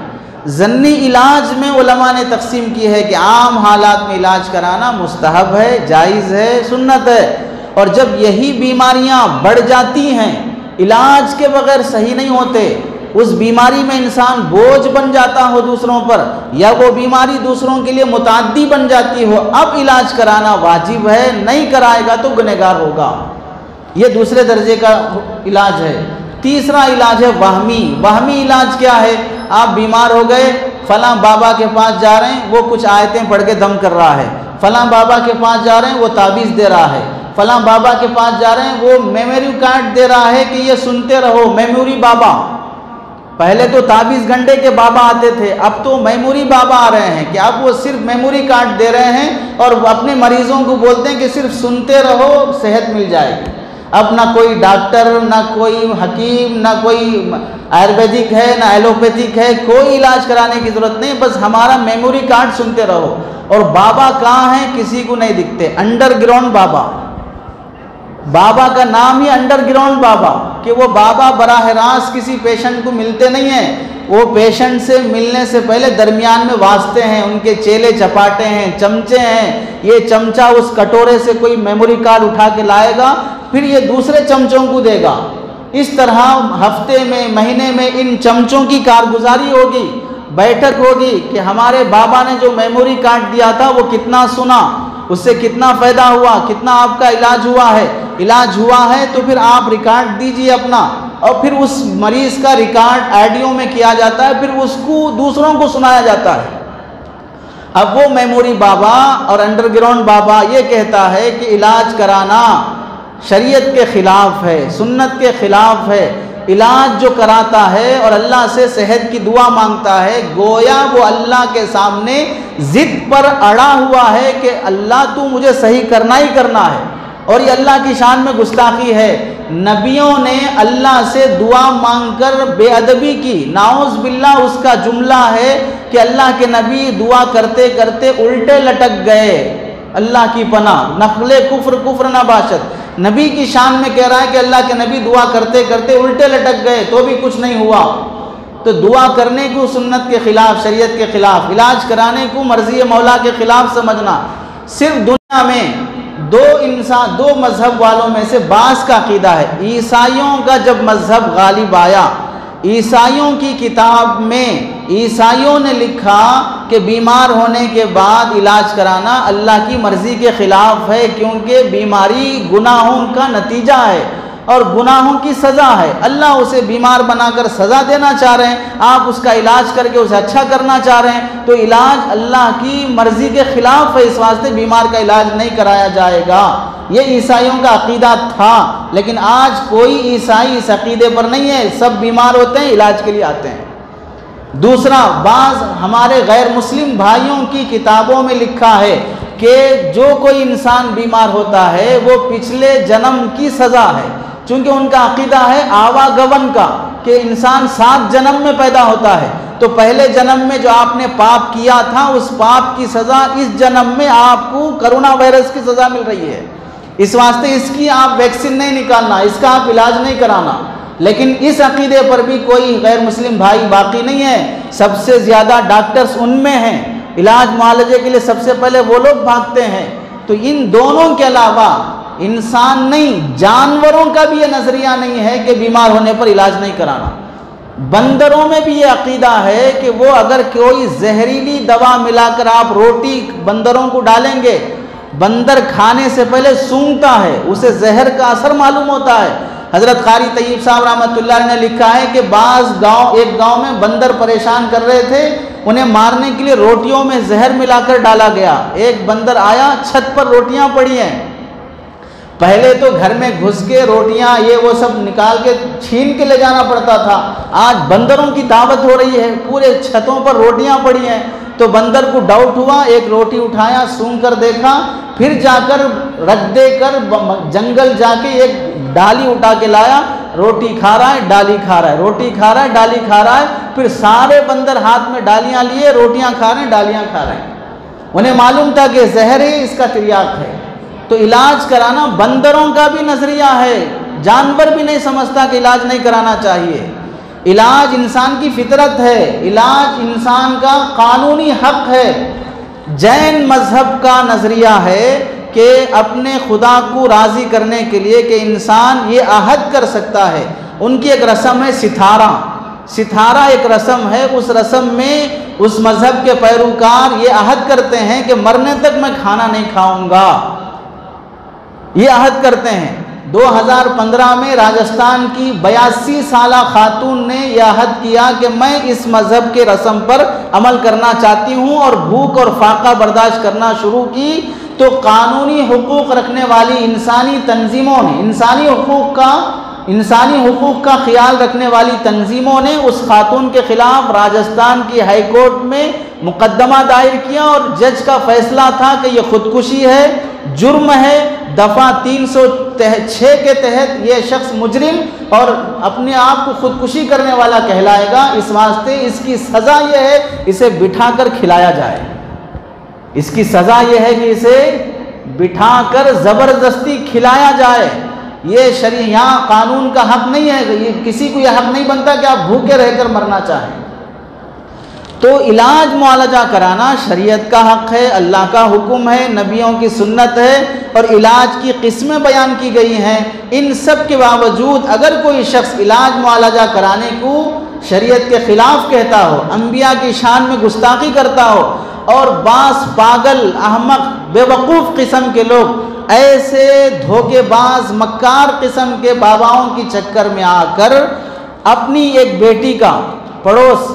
ज़न्नी इलाज में उलमा ने तकसीम की है कि आम हालात में इलाज कराना मुस्तहब है, जायज़ है, सुन्नत है। और जब यही बीमारियां बढ़ जाती हैं, इलाज के बगैर सही नहीं होते, उस बीमारी में इंसान बोझ बन जाता हो दूसरों पर, या वो बीमारी दूसरों के लिए मुताद्दी बन जाती हो, अब इलाज कराना वाजिब है, नहीं कराएगा तो गुनहगार होगा। ये दूसरे दर्जे का इलाज है। तीसरा इलाज है वहमी। वहमी इलाज क्या है? आप बीमार हो गए, फलां बाबा के पास जा रहे हैं, वो कुछ आयतें पढ़ के दम कर रहा है। फलां बाबा के पास जा रहे हैं, वो ताबीज़ दे रहा है। फलां बाबा के पास जा रहे हैं, वो मेमोरी कार्ड दे रहा है कि ये सुनते रहो, मेमोरी बाबा। पहले तो ताबीज़ गंडे के बाबा आते थे, अब तो मेमोरी बाबा आ रहे हैं कि अब वो सिर्फ मेमोरी कार्ड दे रहे हैं और अपने मरीजों को बोलते हैं कि सिर्फ सुनते रहो, सेहत मिल जाएगी। अब ना कोई डॉक्टर, ना कोई हकीम, ना कोई आयुर्वेदिक है, ना एलोपैथिक है, कोई इलाज कराने की ज़रूरत नहीं, बस हमारा मेमोरी कार्ड सुनते रहो। और बाबा कहाँ हैं? किसी को नहीं दिखते, अंडरग्राउंड बाबा। बाबा का नाम ही अंडरग्राउंड बाबा, कि वो बाबा बराह रास्त किसी पेशेंट को मिलते नहीं हैं, वो पेशेंट से मिलने से पहले दरमियान में वास्ते हैं, उनके चेले चपाटे हैं, चमचे हैं। ये चमचा उस कटोरे से कोई मेमोरी कार्ड उठा के लाएगा, फिर ये दूसरे चमचों को देगा। इस तरह हफ्ते में, महीने में इन चमचों की कारगुजारी होगी, बैठक होगी कि हमारे बाबा ने जो मेमोरी कार्ड दिया था वो कितना सुना, उससे कितना फ़ायदा हुआ, कितना आपका इलाज हुआ है। इलाज हुआ है तो फिर आप रिकॉर्ड दीजिए अपना, और फिर उस मरीज़ का रिकॉर्ड ऑडियो में किया जाता है, फिर उसको दूसरों को सुनाया जाता है। अब वो मेमोरी बाबा और अंडरग्राउंड बाबा ये कहता है कि इलाज कराना शरीयत के ख़िलाफ़ है, सुन्नत के ख़िलाफ़ है। इलाज जो कराता है और अल्लाह से सेहत की दुआ मांगता है, गोया वो अल्लाह के सामने ज़िद पर अड़ा हुआ है कि अल्लाह तू मुझे सही करना ही करना है। और ये अल्लाह की शान में गुस्ताखी है। नबियों ने अल्लाह से दुआ मांगकर बेअदबी की, नाउज़ बिल्लाह उसका जुमला है कि अल्लाह के नबी दुआ करते करते उल्टे लटक गए। अल्लाह की पनाह, नखले कुफ्र कुफ्र ना बाशत। नबी की शान में कह रहा है कि अल्लाह के नबी दुआ करते करते उल्टे लटक गए तो भी कुछ नहीं हुआ। तो दुआ करने को सुन्नत के ख़िलाफ़, शरीयत के ख़िलाफ़, इलाज कराने को मर्ज़ी मौला के ख़िलाफ़ समझना। सिर्फ दुनिया में दो मज़हब वालों में से बास का अक़ीदा है। ईसाइयों का जब मज़हब गालिब आया, ईसाइयों की किताब में ईसाइयों ने लिखा कि बीमार होने के बाद इलाज कराना अल्लाह की मर्ज़ी के ख़िलाफ़ है, क्योंकि बीमारी गुनाहों का नतीजा है और गुनाहों की सज़ा है। अल्लाह उसे बीमार बनाकर सज़ा देना चाह रहे हैं, आप उसका इलाज करके उसे अच्छा करना चाह रहे हैं, तो इलाज अल्लाह की मर्ज़ी के ख़िलाफ़ है। इस वास्ते बीमार का इलाज नहीं कराया जाएगा। ये ईसाइयों का अक़ीदा था, लेकिन आज कोई ईसाई इस अक़ीदे पर नहीं है। सब बीमार होते हैं, इलाज के लिए आते हैं। दूसरा, बाज़ हमारे गैर मुस्लिम भाइयों की किताबों में लिखा है कि जो कोई इंसान बीमार होता है वो पिछले जन्म की सज़ा है, चूँकि उनका अक़ीदा है आवागमन का, कि इंसान 7 जन्म में पैदा होता है, तो पहले जन्म में जो आपने पाप किया था उस पाप की सज़ा इस जन्म में आपको कोरोना वायरस की सज़ा मिल रही है। इस वास्ते इसकी आप वैक्सीन नहीं निकालना, इसका आप इलाज नहीं कराना। लेकिन इस अक़ीदे पर भी कोई गैर मुस्लिम भाई बाकी नहीं है। सबसे ज़्यादा डॉक्टर्स उनमें हैं, इलाज मुआलजे के लिए सबसे पहले वो लोग भागते हैं। तो इन दोनों के अलावा इंसान नहीं, जानवरों का भी ये नज़रिया नहीं है कि बीमार होने पर इलाज नहीं कराना। बंदरों में भी ये अक़ीदा है कि वो अगर कोई जहरीली दवा मिलाकर आप रोटी बंदरों को डालेंगे, बंदर खाने से पहले सूंघता है, उसे जहर का असर मालूम होता है। हज़रत क़ारी तय्यब साहब रहमतुल्लाह ने लिखा है कि एक गांव में बंदर परेशान कर रहे थे, उन्हें मारने के लिए रोटियों में जहर मिलाकर डाला गया। एक बंदर आया, छत पर रोटियां पड़ी हैं, पहले तो घर में घुस के रोटियां ये वो सब निकाल के छीन के ले जाना पड़ता था। आज बंदरों की दावत हो रही है, पूरे छतों पर रोटियां पड़ी हैं। तो बंदर को डाउट हुआ, एक रोटी उठाया, सूंघ कर देखा, फिर जाकर रख देकर जंगल जाके एक डाली उठा के लाया, रोटी खा रहा है, डाली खा रहा है, रोटी खा रहा है, डाली खा रहा है। फिर सारे बंदर हाथ में डालियां लिए, रोटियां खा रहे हैं, डालियां खा रहे हैं। उन्हें मालूम था कि जहर है, इसका तिर्याक है। तो इलाज कराना बंदरों का भी नजरिया है, जानवर भी नहीं समझता कि इलाज नहीं कराना चाहिए। इलाज इंसान की फितरत है, इलाज इंसान का कानूनी हक है। जैन मजहब का नजरिया है कि अपने खुदा को राज़ी करने के लिए कि इंसान ये अहद कर सकता है। उनकी एक रस्म है सितारा, सितारा एक रस्म है। उस रस्म में उस मजहब के पैरोकार ये अहद करते हैं कि मरने तक मैं खाना नहीं खाऊंगा, ये अहद करते हैं। 2015 में राजस्थान की 82 साला खातून ने यह अहद किया कि मैं इस मजहब के रस्म पर अमल करना चाहती हूँ और भूख और फाका बर्दाश्त करना शुरू की। तो कानूनी हुकूक रखने वाली इंसानी तंजीमों ने, इंसानी हुकूक का ख्याल रखने वाली तंजीमों ने उस खातून के खिलाफ राजस्थान की हाई कोर्ट में मुकदमा दायर किया और जज का फैसला था कि यह खुदकुशी है, जुर्म है। दफ़ा 306 के तहत ये शख्स मुजरिम और अपने आप को खुदकुशी करने वाला कहलाएगा। इस वास्ते इसकी सज़ा यह है इसे बिठाकर खिलाया जाए। इसकी सज़ा यह है कि इसे बिठाकर ज़बरदस्ती खिलाया जाए। ये यहाँ कानून का हक नहीं है, ये किसी को यह हक नहीं बनता कि आप भूखे रहकर मरना चाहें। तो इलाज मुआलजा कराना शरीयत का हक है, अल्लाह का हुक्म है, नबियों की सुन्नत है और इलाज की किस्में बयान की गई हैं। इन सब के बावजूद अगर कोई शख्स इलाज मुआलजा कराने को शरीयत के ख़िलाफ़ कहता हो, अंबिया की शान में गुस्ताखी करता हो और बास पागल अहमक बेवकूफ़ किस्म के लोग ऐसे धोखेबाज मक्कार किस्म के बाबाओं की चक्कर में आकर अपनी एक बेटी का पड़ोस,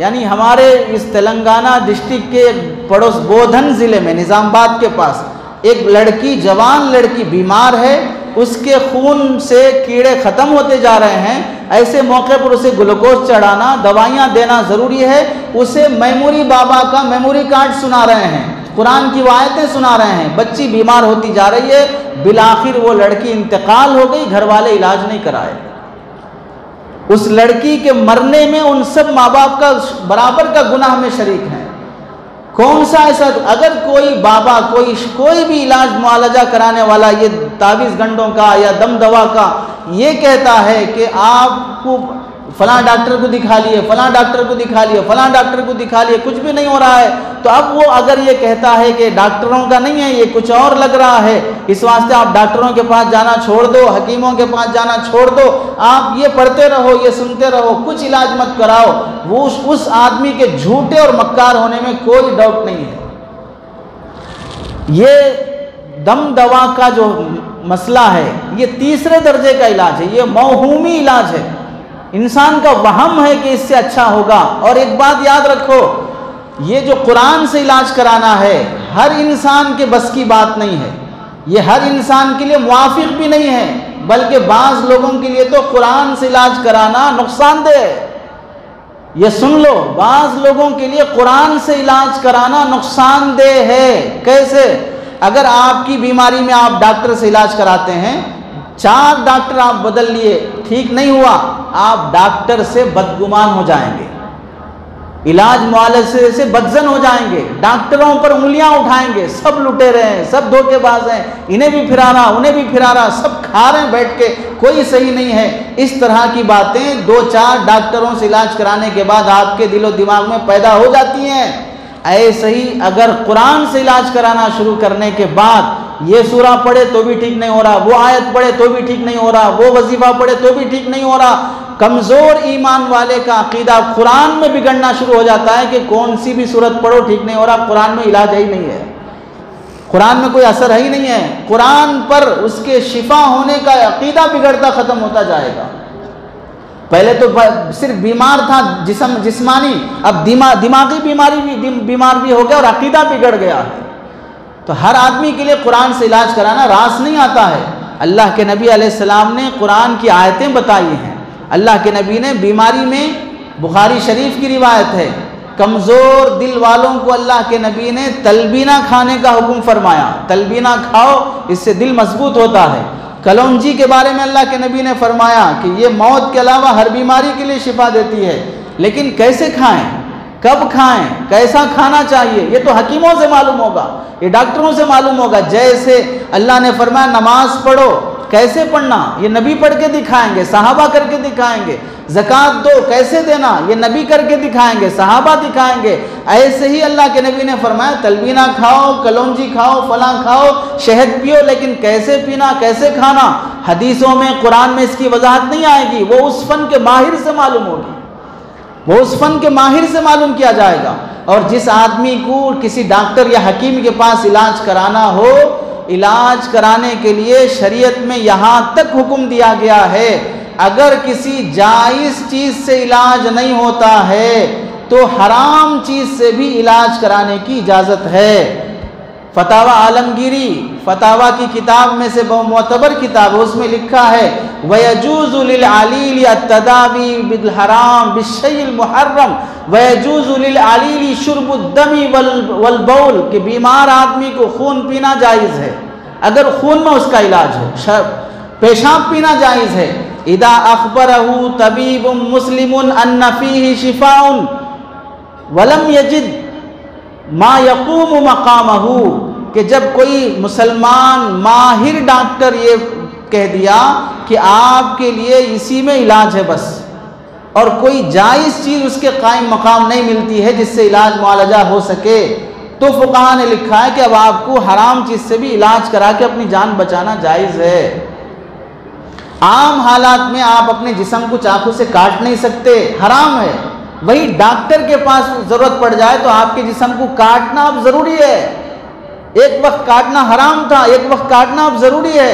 यानी हमारे इस तेलंगाना डिस्ट्रिक्ट के पड़ोस बोधन ज़िले में निज़ामाबाद के पास एक लड़की, जवान लड़की बीमार है, उसके खून से कीड़े ख़त्म होते जा रहे हैं। ऐसे मौके पर उसे ग्लूकोज चढ़ाना, दवाइयाँ देना ज़रूरी है। उसे मेमोरी बाबा का मेमोरी कार्ड सुना रहे हैं, कुरान की आयतें सुना रहे हैं। बच्ची बीमार होती जा रही है, बिलाखिर वो लड़की इंतकाल हो गई, घर वाले इलाज नहीं कराए। उस लड़की के मरने में उन सब माँ बाप का बराबर का गुनाह में शरीक हैं। कौन सा ऐसा, अगर कोई बाबा कोई भी इलाज मुआलजा कराने वाला ये तावीज़ गंडों का या दम दवा का ये कहता है कि आपको फलां डॉक्टर को दिखा लिए, फलां डॉक्टर को दिखा लिए, फलां डॉक्टर को दिखा लिए, कुछ भी नहीं हो रहा है, तो अब वो अगर ये कहता है कि डॉक्टरों का नहीं है, ये कुछ और लग रहा है, इस वास्ते आप डॉक्टरों के पास जाना छोड़ दो, हकीमों के पास जाना छोड़ दो, आप ये पढ़ते रहो, ये सुनते रहो, कुछ इलाज मत कराओ, वो उस आदमी के झूठे और मक्कार होने में कोई डाउट नहीं है। ये दम दवा का जो मसला है ये तीसरे दर्जे का इलाज है, ये मौहूमी इलाज है। इंसान का वहम है कि इससे अच्छा होगा। और एक बात याद रखो, ये जो कुरान से इलाज कराना है हर इंसान के बस की बात नहीं है, ये हर इंसान के लिए मुआफिक भी नहीं है, बल्कि बाज़ लोगों के लिए तो कुरान से इलाज कराना नुकसानदेह है। ये सुन लो, बाज़ लोगों के लिए कुरान से इलाज कराना नुकसानदेह है। कैसे? अगर आपकी बीमारी में आप डॉक्टर से इलाज कराते हैं, 4 डॉक्टर आप बदल लिए, ठीक नहीं हुआ, आप डॉक्टर से बदगुमान हो जाएंगे, इलाज मुआलजे से बदजन हो जाएंगे, डॉक्टरों पर उंगलियां उठाएंगे, सब लुटेरे हैं, सब धोखेबाज हैं, इन्हें भी फिरा रहा, उन्हें भी फिरा रहा, सब खा रहे हैं बैठ के, कोई सही नहीं है। इस तरह की बातें 2-4 डॉक्टरों से इलाज कराने के बाद आपके दिलो दिमाग में पैदा हो जाती हैं। ऐसे ही अगर कुरान से इलाज कराना शुरू करने के बाद ये सूरा पढ़े तो भी ठीक नहीं हो रहा, वो आयत पढ़े तो भी ठीक नहीं हो रहा, वो वजीफा पढ़े तो भी ठीक नहीं हो रहा, कमज़ोर ईमान वाले का अकीदा कुरान में बिगड़ना शुरू हो जाता है कि कौन सी भी सूरत पढ़ो ठीक नहीं हो रहा, कुरान में इलाज ही नहीं है, कुरान में कोई असर ही नहीं है, कुरान पर उसके शिफा होने का अकीदा बिगड़ता ख़त्म होता जाएगा। पहले तो सिर्फ बीमार था जिस्मानी, अब दिमागी बीमार भी हो गया और अकीदा बिगड़ गया है। तो हर आदमी के लिए कुरान से इलाज कराना रास नहीं आता है। अल्लाह के नबी अलैहिस्सलाम ने कुरान की आयतें बताई हैं। अल्लाह के नबी ने बीमारी में, बुखारी शरीफ की रिवायत है, कमज़ोर दिल वालों को अल्लाह के नबी ने तलबीना खाने का हुक्म फरमाया। तलबीना खाओ, इससे दिल मजबूत होता है। कलौंजी के बारे में अल्लाह के नबी ने फरमाया कि ये मौत के अलावा हर बीमारी के लिए शिफा देती है, लेकिन कैसे खाएं, कब खाएं, कैसा खाना चाहिए, ये तो हकीमों से मालूम होगा, ये डॉक्टरों से मालूम होगा। जैसे अल्लाह ने फरमाया नमाज पढ़ो, कैसे पढ़ना, ये नबी पढ़ के दिखाएंगे, सहाबा करके दिखाएंगे। ज़कात दो, कैसे देना, ये नबी करके दिखाएंगे, सहाबा दिखाएंगे। ऐसे ही अल्लाह के नबी ने फरमाया तलबीना खाओ, कलौंजी खाओ, फलां खाओ, शहद पियो, लेकिन कैसे पीना, कैसे खाना, हदीसों में, कुरान में इसकी वजाहत नहीं आएगी। वो उस फन के माहिर से मालूम होगी, वो उस फन के माहिर से मालूम किया जाएगा। और जिस आदमी को किसी डॉक्टर या हकीम के पास इलाज कराना हो, इलाज कराने के लिए शरीयत में यहाँ तक हुक्म दिया गया है, अगर किसी जायज़ चीज़ से इलाज नहीं होता है तो हराम चीज़ से भी इलाज कराने की इजाज़त है। फतावा आलमगीरी, फतावा की किताब में से बहुत मोतबर किताब है, उसमें लिखा है वयजूज़ु लिल अलील अत्तदावी बिल हराम बिशैइल मुहर्रम वयजूज़ु लिल अलील शुर्बुद्दमी वल बौल, कि बीमार आदमी को खून पीना जायज़ है अगर खून में उसका इलाज हो, पेशाब पीना जायज़ है। इदा अखबरहु तबीबुम मुस्लिमुन अन्ना फीही शिफाउन वलम यजिद मा यकूम मकामहू, कि जब कोई मुसलमान माहिर डॉक्टर ये कह दिया कि आपके लिए इसी में इलाज है बस, और कोई जायज़ चीज़ उसके कायम मकाम नहीं मिलती है जिससे इलाज मुआलजा हो सके, तो फुक़हा ने लिखा है कि अब आपको हराम चीज़ से भी इलाज करा के अपनी जान बचाना जायज़ है। आम हालात में आप अपने जिस्म को चाकू से काट नहीं सकते, हराम है। वही डॉक्टर के पास ज़रूरत पड़ जाए तो आपके जिस्म को काटना अब ज़रूरी है। एक वक्त काटना हराम था, एक वक्त काटना अब ज़रूरी है।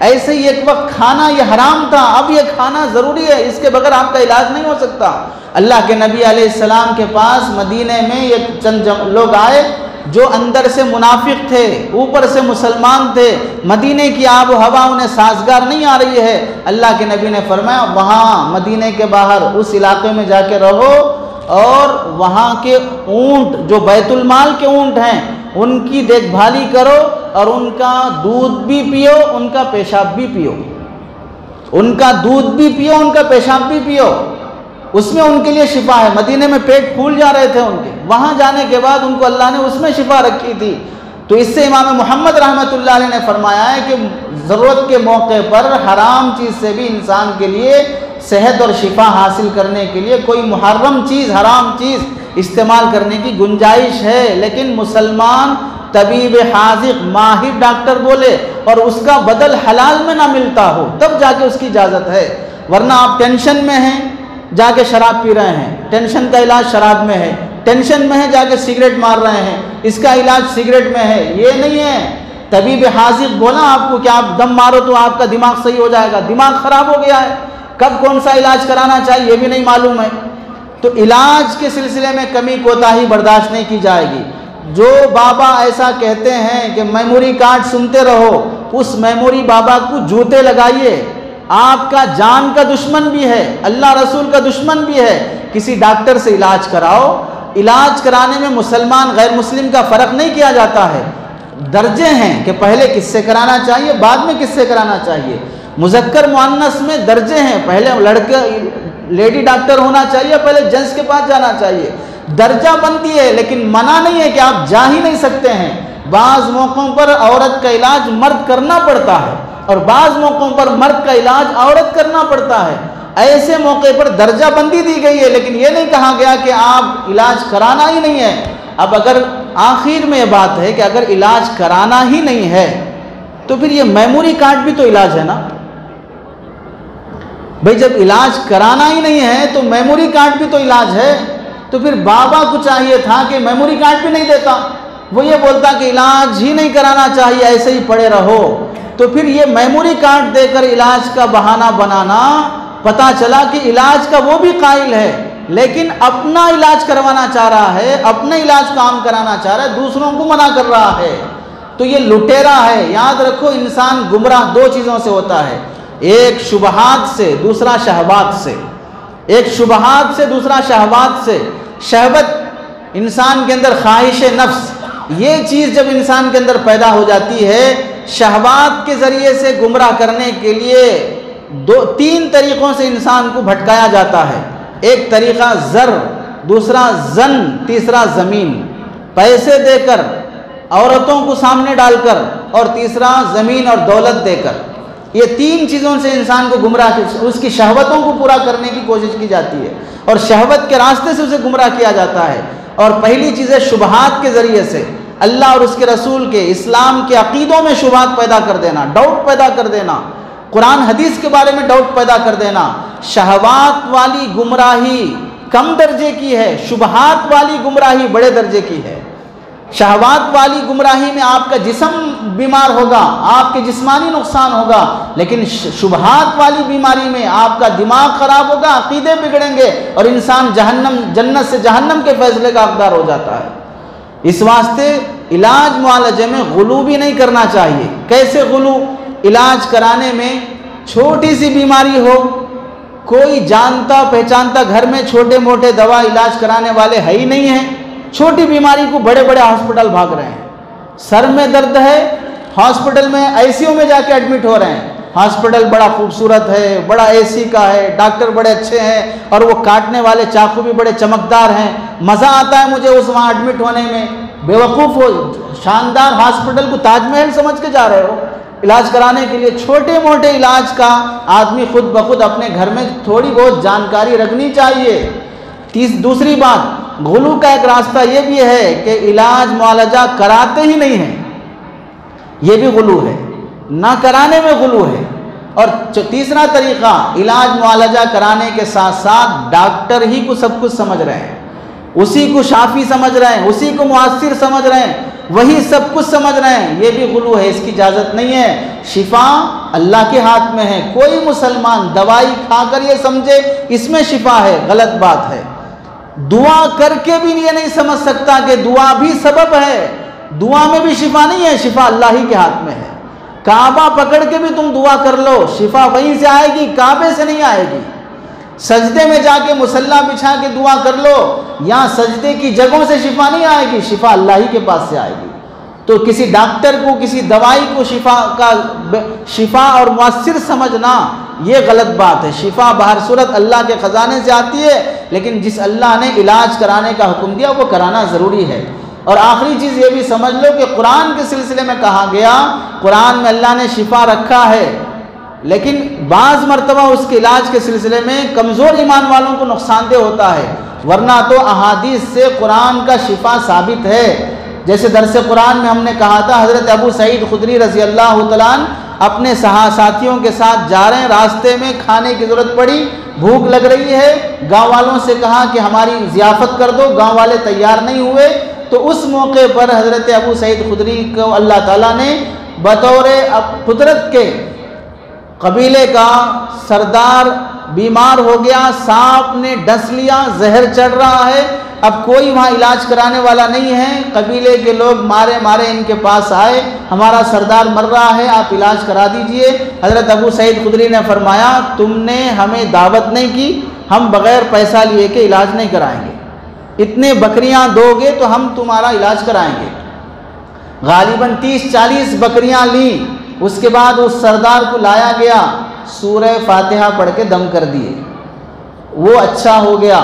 ऐसे ही एक वक्त खाना ये हराम था, अब ये खाना ज़रूरी है, इसके बगैर आपका इलाज नहीं हो सकता। अल्लाह के नबी अलैहिस्सलाम के पास मदीने में एक चंद लोग आए जो अंदर से मुनाफिक थे, ऊपर से मुसलमान थे। मदीने की आब व हवा उन्हें साजगार नहीं आ रही है। अल्लाह के नबी ने फरमाया वहाँ मदीने के बाहर उस इलाके में जाके रहो और वहाँ के ऊँट जो बैतुल माल के ऊँट हैं उनकी देखभाली करो और उनका दूध भी पियो, उनका पेशाब भी पियो, उनका दूध भी पियो, उनका पेशाब भी पियो, उसमें उनके लिए शिफा है। मदीने में पेट फूल जा रहे थे उनके, वहाँ जाने के बाद उनको अल्लाह ने उसमें शिफा रखी थी। तो इससे इमाम मोहम्मद रहमतुल्लाह अलैह ने फरमाया है कि ज़रूरत के मौके पर हराम चीज़ से भी इंसान के लिए सेहत और शिफा हासिल करने के लिए कोई मुहर्रम चीज़, हराम चीज़ इस्तेमाल करने की गुंजाइश है। लेकिन मुसलमान तबीब हाज़िक़ माहिर डॉक्टर बोले और उसका बदल हलाल में ना मिलता हो तब जाके उसकी इजाज़त है। वरना आप टेंशन में हैं जाके शराब पी रहे हैं, टेंशन का इलाज शराब में है, टेंशन में है जाके सिगरेट मार रहे हैं, इसका इलाज सिगरेट में है, ये नहीं है। तबीब हाज़िक़ बोला आपको कि आप दम मारो तो आपका दिमाग सही हो जाएगा, दिमाग ख़राब हो गया है, कब कौन सा इलाज कराना चाहिए ये भी नहीं मालूम है। तो इलाज के सिलसिले में कमी कोताही बर्दाश्त नहीं की जाएगी। जो बाबा ऐसा कहते हैं कि मेमोरी कार्ड सुनते रहो, उस मेमोरी बाबा को जूते लगाइए। आपका जान का दुश्मन भी है, अल्लाह रसूल का दुश्मन भी है। किसी डॉक्टर से इलाज कराओ, इलाज कराने में मुसलमान गैर मुस्लिम का फ़र्क नहीं किया जाता है। दर्जे हैं कि पहले किससे कराना चाहिए, बाद में किससे कराना चाहिए। मुज़क्कर मुअन्नस में दर्जे हैं, पहले लड़के लेडी डॉक्टर होना चाहिए, पहले जेंट्स के पास जाना चाहिए। दर्जा बनती है, लेकिन मना नहीं है कि आप जा ही नहीं सकते हैं। बाज़ मौक़ों पर औरत का इलाज मर्द करना पड़ता है और बाज़ मौक़ों पर मर्द का इलाज औरत करना पड़ता है। ऐसे मौके पर दर्जा बंदी दी गई है, लेकिन ये नहीं कहा गया कि आप इलाज कराना ही नहीं है। अब अगर आखिर में ये बात है कि अगर इलाज कराना ही नहीं है तो फिर ये मेमोरी कार्ड भी तो इलाज है ना भाई। जब इलाज कराना ही नहीं है तो मेमोरी कार्ड भी तो इलाज है। तो फिर बाबा को चाहिए था कि मेमोरी कार्ड भी नहीं देता, वो ये बोलता कि इलाज ही नहीं कराना चाहिए, ऐसे ही पड़े रहो। तो फिर ये मेमोरी कार्ड देकर इलाज का बहाना बनाना, पता चला कि इलाज का वो भी कायल है लेकिन अपना इलाज करवाना चाह रहा है, अपने इलाज काम कराना चाह रहा है, दूसरों को मना कर रहा है। तो तो ये लुटेरा है। याद रखो, इंसान गुमराह दो चीज़ों से होता है, एक शुबहात से, दूसरा शहवात से। एक शुबहात से, दूसरा शहवात से। शहवत इंसान के अंदर, ख्वाहिश नफ्स, ये चीज़ जब इंसान के अंदर पैदा हो जाती है, शहवात के ज़रिए से गुमराह करने के लिए तीन तरीक़ों से इंसान को भटकाया जाता है। एक तरीक़ा ज़र, दूसरा जन, तीसरा ज़मीन। पैसे देकर, औरतों को सामने डालकर, और तीसरा ज़मीन और दौलत देकर। ये तीन चीज़ों से इंसान को गुमराह, उसकी शहवतों को पूरा करने की कोशिश की जाती है और शहवत के रास्ते से उसे गुमराह किया जाता है। और पहली चीज़ है शुबहात के ज़रिए से, अल्लाह और उसके रसूल के, इस्लाम के अक़ीदों में शुबहात पैदा कर देना, डाउट पैदा कर देना, कुरान हदीस के बारे में डाउट पैदा कर देना। शहवात वाली गुमराही कम दर्जे की है, शुबहात वाली गुमराही बड़े दर्जे की है। शहवात वाली गुमराही में आपका जिस्म बीमार होगा, आपके जिस्मानी नुकसान होगा, लेकिन शुबहात वाली बीमारी में आपका दिमाग खराब होगा, अकीदे बिगड़ेंगे और इंसान जहन्नम, जन्नत से जहन्नम के फैसले का हकदार हो जाता है। इस वास्ते इलाज मुआलजे में गुलू भी नहीं करना चाहिए। कैसे गुलू? इलाज कराने में छोटी सी बीमारी हो, कोई जानता पहचानता घर में छोटे मोटे दवा इलाज कराने वाले है ही नहीं है, छोटी बीमारी को बड़े बड़े हॉस्पिटल भाग रहे हैं। सर में दर्द है, हॉस्पिटल में आईसीयू में जाके एडमिट हो रहे हैं। हॉस्पिटल बड़ा खूबसूरत है, बड़ा एसी का है, डॉक्टर बड़े अच्छे हैं और वो काटने वाले चाकू भी बड़े चमकदार हैं। मज़ा आता है मुझे उस वहाँ एडमिट होने में। बेवकूफ़ हो, शानदार हॉस्पिटल को ताजमहल समझ के जा रहे हो इलाज कराने के लिए। छोटे मोटे इलाज का आदमी खुद ब खुद अपने घर में थोड़ी बहुत जानकारी रखनी चाहिए। दूसरी बात, गुलू का एक रास्ता ये भी है कि इलाज मुआलजा कराते ही नहीं हैं, ये भी गुलू है, ना कराने में गुलू है। और तीसरा तरीका, इलाज मुआलजा कराने के साथ साथ डॉक्टर ही को सब कुछ समझ रहे हैं, उसी को शाफी समझ रहे हैं, उसी को मुआसिर समझ रहे हैं, वही सब कुछ समझ रहे हैं, ये भी गुलू है। इसकी इजाज़त नहीं है। शिफा अल्लाह के हाथ में है। कोई मुसलमान दवाई खाकर ये समझे इसमें शिफा है, गलत बात है। दुआ करके भी ये नहीं समझ सकता कि दुआ भी सबब है, दुआ में भी शिफा नहीं है, शिफा अल्लाह ही के हाथ में है। काबा पकड़ के भी तुम दुआ कर लो, शिफा वहीं से आएगी, काबे से नहीं आएगी। सजदे में जाके मुसल्ला बिछा के दुआ कर लो, यहाँ सजदे की जगहों से शिफा नहीं आएगी, शिफा अल्लाह ही के पास से आएगी। तो किसी डॉक्टर को, किसी दवाई को शिफा और मुअस्सिर समझना ये गलत बात है। शिफा बाहर सूरत अल्लाह के ख़जाने से आती है, लेकिन जिस अल्लाह ने इलाज कराने का हुक्म दिया वो कराना ज़रूरी है। और आखिरी चीज़ ये भी समझ लो कि कुरान के सिलसिले में कहा गया, कुरान में अल्लाह ने शिफा रखा है, लेकिन बाज़ मरतबा उसके इलाज के सिलसिले में कमज़ोर ईमान वालों को नुकसानदेह होता है, वरना तो अहादीस से कुरान का शिफा साबित है। जैसे दरस कुरान में हमने कहा था, हज़रत अबू सईद खुदरी रज़ी अल्लाह तआला अन्हु अपने साथियों के साथ जा रहे हैं, रास्ते में खाने की ज़रूरत पड़ी, भूख लग रही है, गाँव वालों से कहा कि हमारी ज़ियाफ़त कर दो, गाँव वाले तैयार नहीं हुए। तो उस मौके पर हज़रत अबू सईद खुदरी को अल्लाह ताला ने बतौर कुदरत के कबीले का सरदार बीमार हो गया, सांप ने डस लिया, जहर चढ़ रहा है, अब कोई वहाँ इलाज कराने वाला नहीं है। कबीले के लोग मारे मारे इनके पास आए, हमारा सरदार मर रहा है, आप इलाज करा दीजिए। हज़रत अबू सईद खुदरी ने फरमाया, तुमने हमें दावत नहीं की, हम बग़ैर पैसा लिए के इलाज नहीं कराएंगे, इतने बकरियाँ दोगे तो हम तुम्हारा इलाज कराएंगे। गालिबन 30-40 बकरियाँ ली। उसके बाद उस सरदार को लाया गया, सूरह फातिहा पढ़ के दम कर दिए, वो अच्छा हो गया।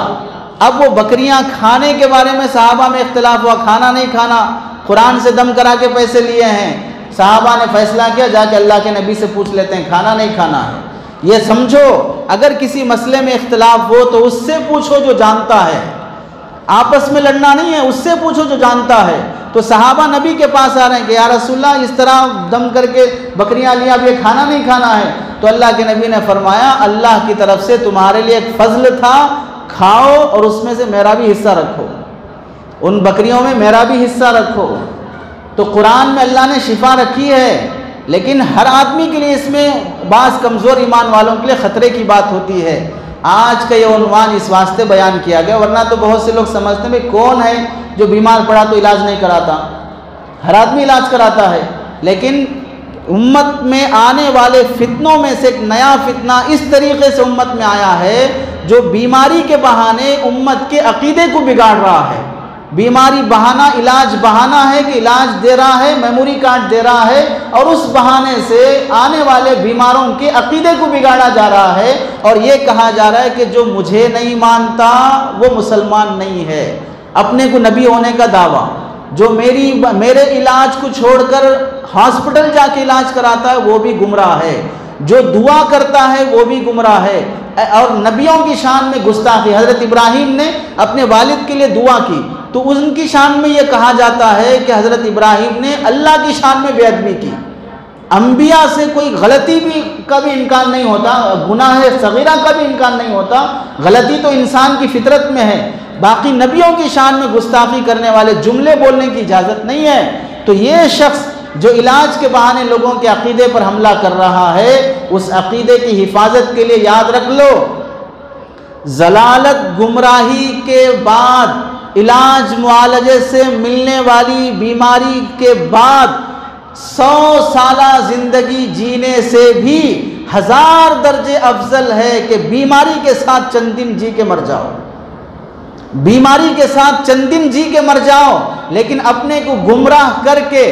अब वो बकरियां खाने के बारे में सहाबा में इख्तिलाफ हुआ, खाना नहीं खाना, कुरान से दम करा के पैसे लिए हैं। सहाबा ने फैसला किया, जाके अल्लाह के नबी से पूछ लेते हैं, खाना नहीं खाना है। ये समझो, अगर किसी मसले में इख्तिलाफ हो तो उससे पूछो जो जानता है, आपस में लड़ना नहीं है, उससे पूछो जो जानता है। तो सहाबा नबी के पास आ रहे हैं कि या रसूलल्लाह, इस तरह दम करके बकरियां लिया, अब ये खाना नहीं खाना है। तो अल्लाह के नबी ने फरमाया, अल्लाह की तरफ से तुम्हारे लिए एक फजल था, खाओ और उसमें से मेरा भी हिस्सा रखो, उन बकरियों में मेरा भी हिस्सा रखो। तो कुरान में अल्लाह ने शिफा रखी है, लेकिन हर आदमी के लिए इसमें बाज़ कमज़ोर ईमान वालों के लिए ख़तरे की बात होती है। आज का ये उन्वान इस वास्ते बयान किया गया, वरना तो बहुत से लोग समझते हैं भाई कौन है जो बीमार पड़ा तो इलाज नहीं कराता। हर आदमी इलाज कराता है, लेकिन उम्मत में आने वाले फितनों में से एक नया फितना इस तरीके से उम्मत में आया है जो बीमारी के बहाने उम्मत के अकीदे को बिगाड़ रहा है। बीमारी बहाना, इलाज बहाना है कि इलाज दे रहा है, मेमोरी कार्ड दे रहा है, और उस बहाने से आने वाले बीमारों के अकीदे को बिगाड़ा जा रहा है। और ये कहा जा रहा है कि जो मुझे नहीं मानता वो मुसलमान नहीं है। अपने को नबी होने का दावा, जो मेरे इलाज को छोड़कर हॉस्पिटल जाके इलाज कराता है वो भी गुमराह है, जो दुआ करता है वो भी गुमराह है। और नबियों की शान में गुस्ताखी, हज़रत इब्राहीम ने अपने वालिद के लिए दुआ की तो उनकी शान में ये कहा जाता है कि हज़रत इब्राहीम ने अल्लाह की शान में बेअदबी की। अंबिया से कोई गलती भी का भी इनकार नहीं होता, गुनाह सगीरा का भी इनकार नहीं होता, गलती तो इंसान की फितरत में है। बाकी नबियों की शान में गुस्ताखी करने वाले जुमले बोलने की इजाज़त नहीं है। तो ये शख्स जो इलाज के बहाने लोगों के अकीदे पर हमला कर रहा है, उस अकीदे की हिफाजत के लिए याद रख लो, जलालत गुमराही के बाद, इलाज मुआलजे से मिलने वाली बीमारी के बाद 100 साला ज़िंदगी जीने से भी 1000 दर्जे अफजल है कि बीमारी के साथ चंद दिन जी के मर जाओ। बीमारी के साथ चंद दिन जी के मर जाओ, लेकिन अपने को गुमराह करके,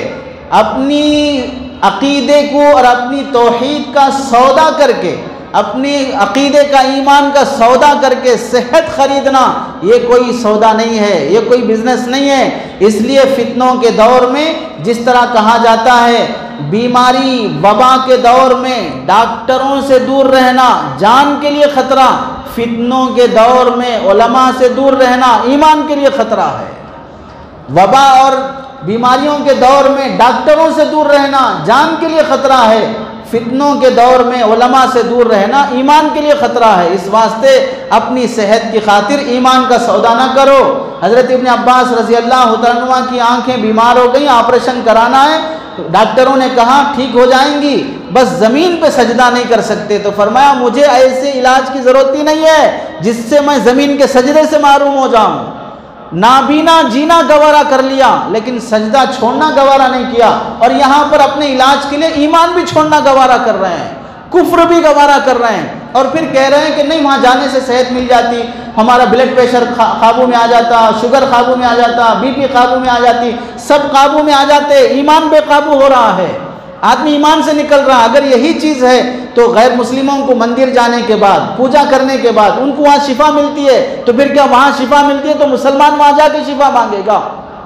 अपनी अकीदे को और अपनी तौहीद का सौदा करके, अपनी अकीदे का, ईमान का सौदा करके सेहत खरीदना, ये कोई सौदा नहीं है, ये कोई बिजनेस नहीं है। इसलिए फितनों के दौर में, जिस तरह कहा जाता है बीमारी वबा के दौर में डॉक्टरों से दूर रहना जान के लिए खतरा, फितनों के दौर में उलमा से दूर रहना ईमान के लिए खतरा है। वबा और बीमारियों के दौर में डॉक्टरों से दूर रहना जान के लिए खतरा है, फितनों के दौर में उलमा से दूर रहना ईमान के लिए खतरा है। इस वास्ते अपनी सेहत की खातिर ईमान का सौदा ना करो। हज़रत इब्न अब्बास रज़ी अल्लाह तआला अन्हुमा की आंखें बीमार हो गई, ऑपरेशन कराना है, डॉक्टरों ने कहा ठीक हो जाएंगी, बस ज़मीन पे सजदा नहीं कर सकते। तो फरमाया मुझे ऐसे इलाज की ज़रूरत ही नहीं है जिससे मैं ज़मीन के सजदे से मारूम हो जाऊँ। नाबीना जीना गवारा कर लिया, लेकिन सजदा छोड़ना गवारा नहीं किया। और यहाँ पर अपने इलाज के लिए ईमान भी छोड़ना गवारा कर रहे हैं, कुफ्र भी गवारा कर रहे हैं, और फिर कह रहे हैं कि नहीं वहाँ जाने से सेहत मिल जाती, हमारा ब्लड प्रेशर काबू में आ जाता, शुगर काबू में आ जाता, बीपी काबू में आ जाती, सब काबू में आ जाते, ईमान बेकाबू हो रहा है, आदमी ईमान से निकल रहा। अगर यही चीज़ है तो गैर मुस्लिमों को मंदिर जाने के बाद, पूजा करने के बाद उनको वहाँ शिफा मिलती है, तो फिर क्या वहाँ शिफा मिलती है तो मुसलमान वहाँ जाके शिफा मांगेगा,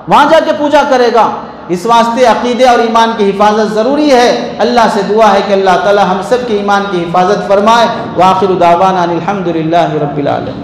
वहाँ जाके पूजा करेगा। इस वास्ते अकीदे और ईमान की हिफाजत ज़रूरी है। अल्लाह से दुआ है कि अल्लाह ताला हम सब के ईमान की हिफाजत फरमाए। व आखिरु दावाना अनिल हम्दुलिल्लाहि रब्बिल आलमीन।